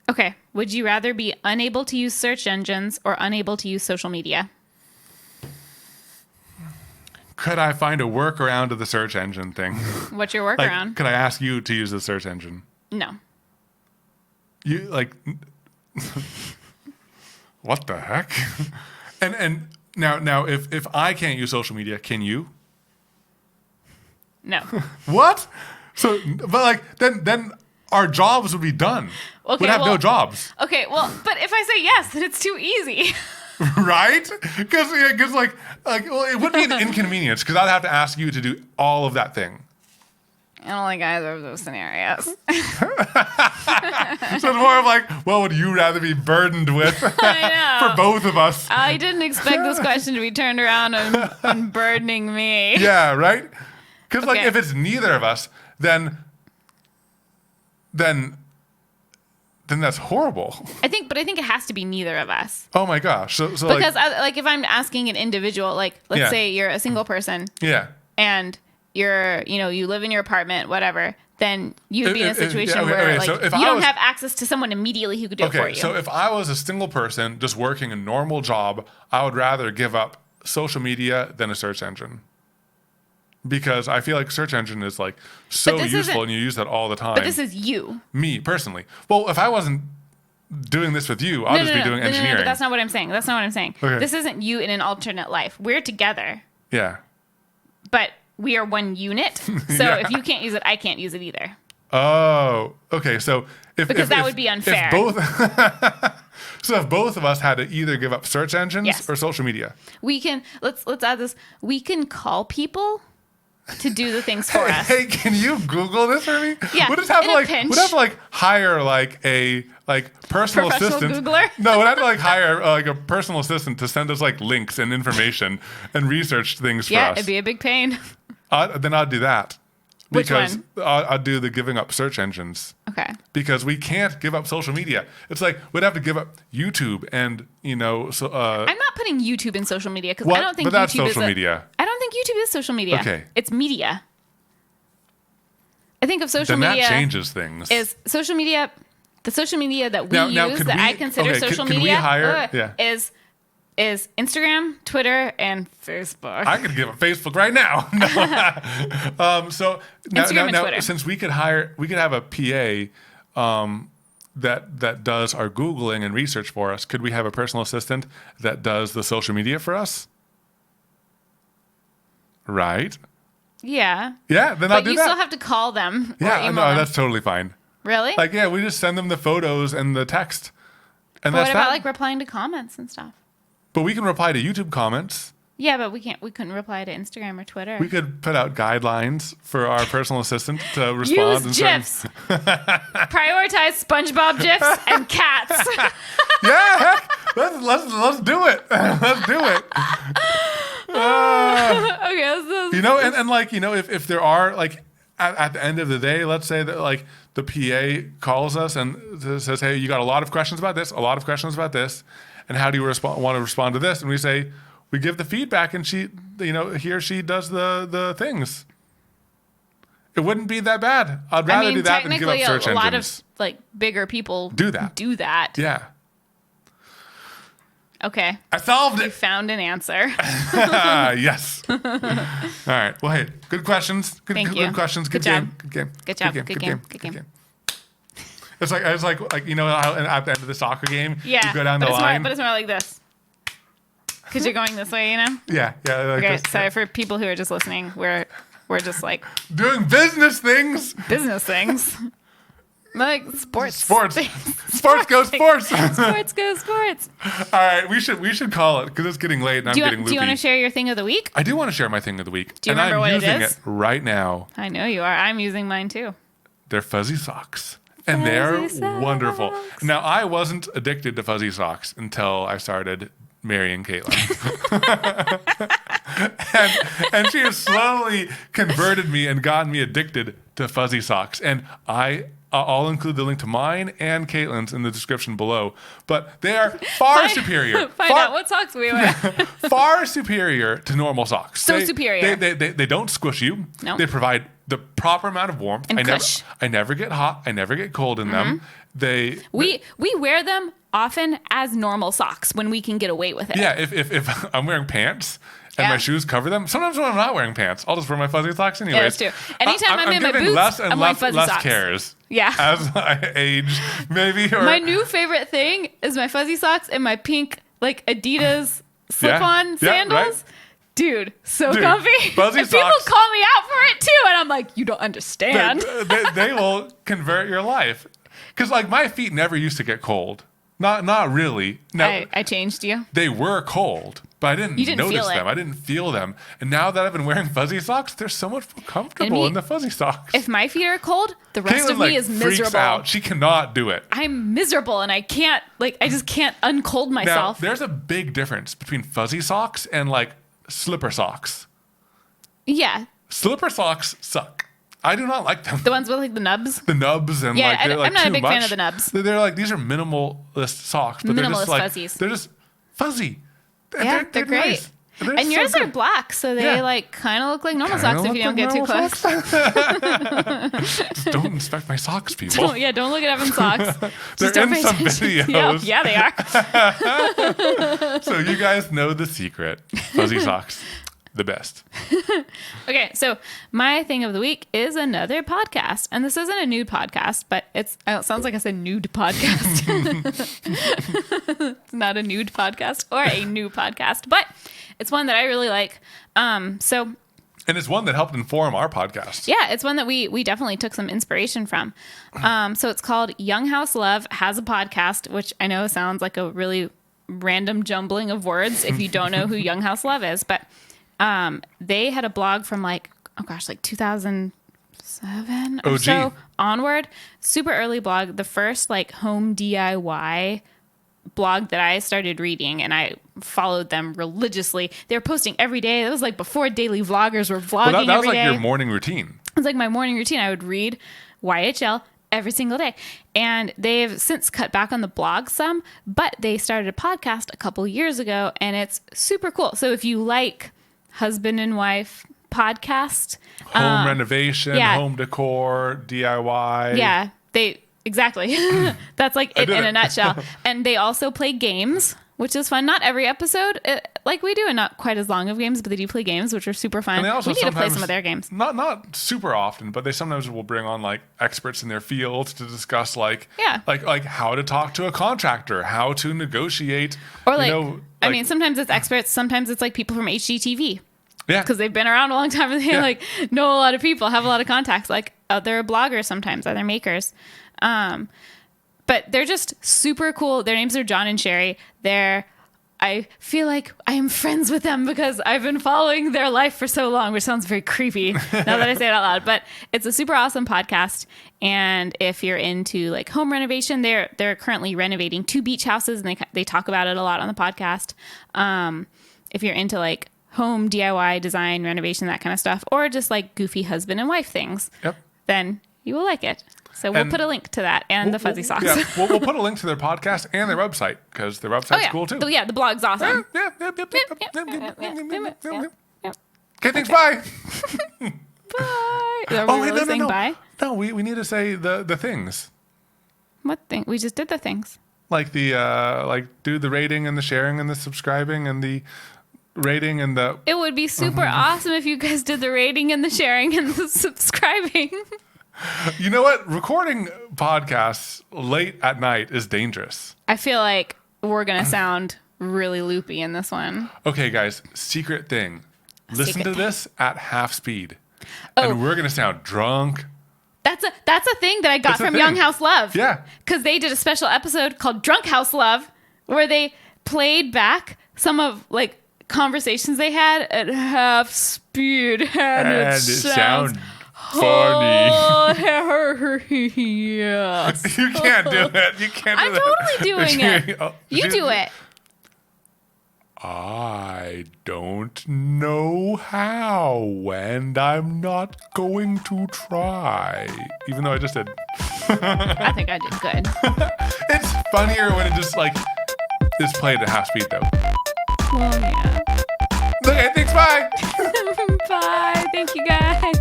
S2: Okay. Would you rather be unable to use search engines or unable to use social media?
S1: Could I find a workaround to the search engine thing?
S2: What's your
S1: Like,
S2: workaround?
S1: could I ask you to use the search engine?
S2: No.
S1: You like what the heck? And now if I can't use social media, can you?
S2: No.
S1: What? So but like then our jobs would be done.
S2: Okay,
S1: We'd have no
S2: well-
S1: jobs.
S2: Okay, well, but if I say yes, then it's too easy.
S1: Right? Because like well, it would be an inconvenience because I'd have to ask you to do all of that thing.
S2: I don't like either of those scenarios.
S1: So it's more of like, what would you rather be burdened with
S2: I know.
S1: for both of us?
S2: I didn't expect this question to be turned around and burdening me.
S1: Yeah, right? Because like
S2: Okay.
S1: if it's neither of us, then that's horrible.
S2: I think it has to be neither of us.
S1: Oh my gosh. So
S2: Because like if I'm asking an individual, like let's
S1: Yeah.
S2: say you're a single person
S1: yeah.
S2: and you live in your apartment, whatever, then you'd be in a situation
S1: yeah, okay,
S2: where
S1: okay,
S2: like
S1: so if
S2: you
S1: I
S2: don't
S1: was-
S2: have access to someone immediately who could do it for
S1: Okay,
S2: you.
S1: so if I was a single person just working a normal job, I would rather give up social media than a search engine. Because I feel like search engine is like so
S2: But this
S1: useful
S2: isn't-
S1: and you use that all the time.
S2: but this is you.
S1: Me personally. Well, if I wasn't doing this with you, I'll just be doing engineering.
S2: No, that's not what I'm saying. That's not what I'm saying.
S1: Okay.
S2: This isn't you in an alternate life. We're together,
S1: Yeah.
S2: but we are one unit. So
S1: Yeah.
S2: if you can't use it, I can't use it either.
S1: Oh, okay. So
S2: Because that would be unfair.
S1: If both, so if both of us had to either give up search engines
S2: Yes.
S1: or social media.
S2: We can let's add this. We can call people to do the things for us.
S1: Hey, can you Google this for me?
S2: Yeah,
S1: We'd just have
S2: in
S1: to
S2: a
S1: like
S2: pinch.
S1: we'd have to like hire like a personal
S2: Professional
S1: assistant.
S2: Googler?
S1: No, we'd have to like hire like a personal assistant to send us like links and information and research things
S2: Yeah,
S1: for us.
S2: it'd be a big pain.
S1: Then I'd do that.
S2: Which
S1: Because
S2: one?
S1: I'd do the giving up search engines.
S2: Okay.
S1: Because we can't give up social media. It's like we'd have to give up YouTube and so
S2: I'm not putting YouTube in social media because
S1: What?
S2: I don't think
S1: But that's
S2: YouTube
S1: social
S2: is
S1: media.
S2: I don't think YouTube is social media.
S1: Okay.
S2: It's media. I think of social
S1: then
S2: media
S1: that changes things.
S2: is social media. The social media that we
S1: Now,
S2: use
S1: could
S2: that
S1: we-
S2: I consider
S1: okay,
S2: social
S1: can we
S2: media
S1: hire- yeah.
S2: is Instagram, Twitter, and Facebook.
S1: I could give up Facebook right now. No. So
S2: Instagram and
S1: now
S2: Twitter.
S1: since we could have a PA that does our Googling and research for us, could we have a personal assistant that does the social media for us? Right?
S2: Yeah.
S1: Yeah, then I'll
S2: But
S1: do
S2: you
S1: that.
S2: still have to call them. Or
S1: Yeah,
S2: email
S1: no,
S2: them.
S1: that's totally fine.
S2: Really?
S1: Like, yeah, we just send them the photos and the text. And
S2: But
S1: that's
S2: what about
S1: that.
S2: like replying to comments and stuff?
S1: But we can reply to YouTube comments.
S2: Yeah, but we couldn't reply to Instagram or Twitter.
S1: We could put out guidelines for our personal assistant to respond.
S2: Use
S1: in certain-
S2: GIFs. Prioritize SpongeBob GIFs and cats.
S1: Yeah, heck, let's do it. Let's do it.
S2: Okay,
S1: And like, if there are like at the end of the day, let's say that like the PA calls us and says, hey, you got a lot of questions about this, and how do you want to respond to this? And we say, we give the feedback, and he or she does the things. It wouldn't be that bad. I'd rather do that than give up
S2: technically,
S1: search
S2: a lot
S1: engines.
S2: of like bigger people
S1: Do that. Yeah,
S2: Okay,
S1: I solved
S2: we
S1: it.
S2: found an answer.
S1: Yes. All right. Well, hey, good questions.
S2: Thank you.
S1: Good questions.
S2: Good
S1: Good
S2: job.
S1: game. Good game.
S2: Good job. Good game.
S1: It's like how at the end of the soccer game,
S2: Yeah,
S1: you go down
S2: but
S1: the
S2: it's
S1: line.
S2: More, but it's more like this. because you're going this way, you know.
S1: Yeah. Like
S2: Okay,
S1: this.
S2: sorry for people who are just listening. We're just like
S1: Doing business things.
S2: business things, like sports.
S1: Sports go sports.
S2: Sports go sports.
S1: All right, we should call it because it's getting late and I'm getting loopy.
S2: Do you want to share your thing of the week?
S1: I do want to share my thing of the week.
S2: Do you
S1: and
S2: remember
S1: I'm
S2: what it
S1: using
S2: is?
S1: it right now.
S2: I know you are. I'm using mine too.
S1: They're fuzzy socks. And they're
S2: Fuzzy socks.
S1: wonderful. Now, I wasn't addicted to fuzzy socks until I started marrying Katelyn. and she has slowly converted me and gotten me addicted to fuzzy socks. And I'll include the link to mine and Katelyn's in the description below. But they are far superior.
S2: Find out what socks we wear.
S1: Far superior to normal socks.
S2: So superior.
S1: They don't squish you.
S2: No.
S1: They provide the proper amount of warmth.
S2: And
S1: I
S2: cush.
S1: never get hot. I never get cold in them.
S2: We wear them often as normal socks when we can get away with it.
S1: Yeah, if I'm wearing pants and
S2: Yeah.
S1: my shoes cover them, sometimes when I'm not wearing pants, I'll just wear my fuzzy socks anyways.
S2: Yeah, that's true. Anytime I'm in my
S1: giving
S2: boots,
S1: less and
S2: I'm wearing
S1: less,
S2: fuzzy
S1: less
S2: socks.
S1: cares
S2: Yeah.
S1: as I age, maybe. Or
S2: My new favorite thing is my fuzzy socks and my pink like Adidas slip-on
S1: Yeah,
S2: sandals.
S1: right.
S2: Dude, so
S1: Dude,
S2: comfy.
S1: fuzzy
S2: and people
S1: socks-
S2: call me out for it too, and I'm like, you don't understand.
S1: they will convert your life. Because like my feet never used to get cold. Not really. No,
S2: I changed you.
S1: they were cold, but I didn't,
S2: You didn't
S1: notice
S2: feel it.
S1: them. I didn't feel them. And now that I've been wearing fuzzy socks, they're so much more comfortable
S2: me-
S1: in the fuzzy socks.
S2: If my feet are cold, the rest
S1: Katelyn,
S2: of me is
S1: freaks
S2: miserable.
S1: out. She cannot do it.
S2: I'm miserable, and I just can't uncold
S1: Now,
S2: myself.
S1: there's a big difference between fuzzy socks and like slipper socks.
S2: Yeah,
S1: Slipper socks suck. I do not like them.
S2: the ones with like the nubs.
S1: The nubs and
S2: Yeah,
S1: like they're like
S2: I'm not a
S1: too
S2: big
S1: much.
S2: fan of the nubs.
S1: They're like these are minimalist socks, but they're
S2: Minimalist
S1: just like
S2: fuzzies.
S1: they're just fuzzy.
S2: Yeah, they're great.
S1: nice. They're
S2: And
S1: so
S2: yours are
S1: good.
S2: black, so they
S1: Yeah.
S2: like kind of look like normal
S1: Kinda
S2: socks if
S1: look
S2: you don't
S1: like
S2: get too
S1: normal
S2: close.
S1: socks. Just don't inspect my socks, people.
S2: Don't look at Evan's socks.
S1: They're
S2: Just don't
S1: in
S2: pay
S1: some
S2: attention.
S1: videos.
S2: Yeah, they are.
S1: So you guys know the secret. Fuzzy socks, the best.
S2: Okay, so my thing of the week is another podcast, and this isn't a nude podcast, but it sounds like I said nude podcast. It's not a nude podcast or a new podcast, but it's one that I really like. So
S1: And it's one that helped inform our podcast.
S2: yeah, it's one that we definitely took some inspiration from. So it's called Young House Love Has a Podcast, which I know sounds like a really random jumbling of words if you don't know who Young House Love is, but they had a blog from like 2007 or
S1: OG.
S2: so onward. Super early blog, the first like home DIY blog that I started reading, and I followed them religiously. They were posting every day. It was like before daily vloggers were vlogging
S1: Well, that was
S2: every
S1: like
S2: day.
S1: your morning routine.
S2: It was like my morning routine. I would read YHL every single day. And they've since cut back on the blog some, but they started a podcast a couple years ago, and it's super cool. So if you like husband and wife podcast,
S1: Home renovation,
S2: yeah.
S1: home decor, DIY.
S2: yeah, exactly. That's like it
S1: did
S2: in
S1: it.
S2: a nutshell. And they also play games, which is fun. Not every episode like we do, and not quite as long of games, but they do play games, which are super fun.
S1: And they also
S2: We need to play
S1: sometimes-
S2: some of their games.
S1: Not super often, but they sometimes will bring on like experts in their field to discuss like
S2: Yeah.
S1: like how to talk to a contractor, how to negotiate,
S2: Or like, I
S1: like-
S2: mean, sometimes it's experts, sometimes it's like people from HGTV.
S1: yeah,
S2: Because they've been around a long time and they
S1: Yeah.
S2: like know a lot of people, have a lot of contacts, like other bloggers sometimes, other makers. But they're just super cool. Their names are John and Sherry. I feel like I am friends with them because I've been following their life for so long, which sounds very creepy now that I say it out loud. But it's a super awesome podcast. And if you're into like home renovation, they're currently renovating 2 beach houses, and they talk about it a lot on the podcast. If you're into like home DIY design, renovation, that kind of stuff, or just like goofy husband and wife things,
S1: Yep.
S2: then you will like it. So we'll
S1: And
S2: put a link to that and the fuzzy socks.
S1: Yeah, we'll put a link to their podcast and their website because their website's
S2: Oh yeah,
S1: cool too.
S2: Yeah, the blog's awesome.
S1: Yeah.
S2: Yep.
S1: Okay, thanks. Bye.
S2: Bye. Are we
S1: Oh wait,
S2: really saying
S1: no.
S2: bye?
S1: No, we need to say the things.
S2: What thing? We just did the things.
S1: Like the like do the rating and the sharing and the subscribing and the rating and the
S2: It would be super awesome if you guys did the rating and the sharing and the subscribing.
S1: You know what? Recording podcasts late at night is dangerous.
S2: I feel like we're gonna sound really loopy in this one.
S1: Okay, guys, secret thing. Listen to
S2: secret
S1: this at half speed.
S2: Oh.
S1: And we're going to sound drunk.
S2: That's a thing that I got
S1: That's a
S2: from
S1: thing.
S2: Young House Love.
S1: Yeah.
S2: Because they did a special episode called Drunk House Love where they played back some of like conversations they had at half speed. And it sounds
S1: funny.
S2: yes.
S1: You can't do it. You can't do
S2: I'm
S1: that.
S2: totally doing it.
S1: Oh,
S2: You do it.
S1: I don't know how, and I'm not going to try. Even though I just did.
S2: I think I did good.
S1: It's funnier when it just like is played at half speed though.
S2: Well, yeah.
S1: Okay, thanks, bye.
S2: Bye. Thank you guys.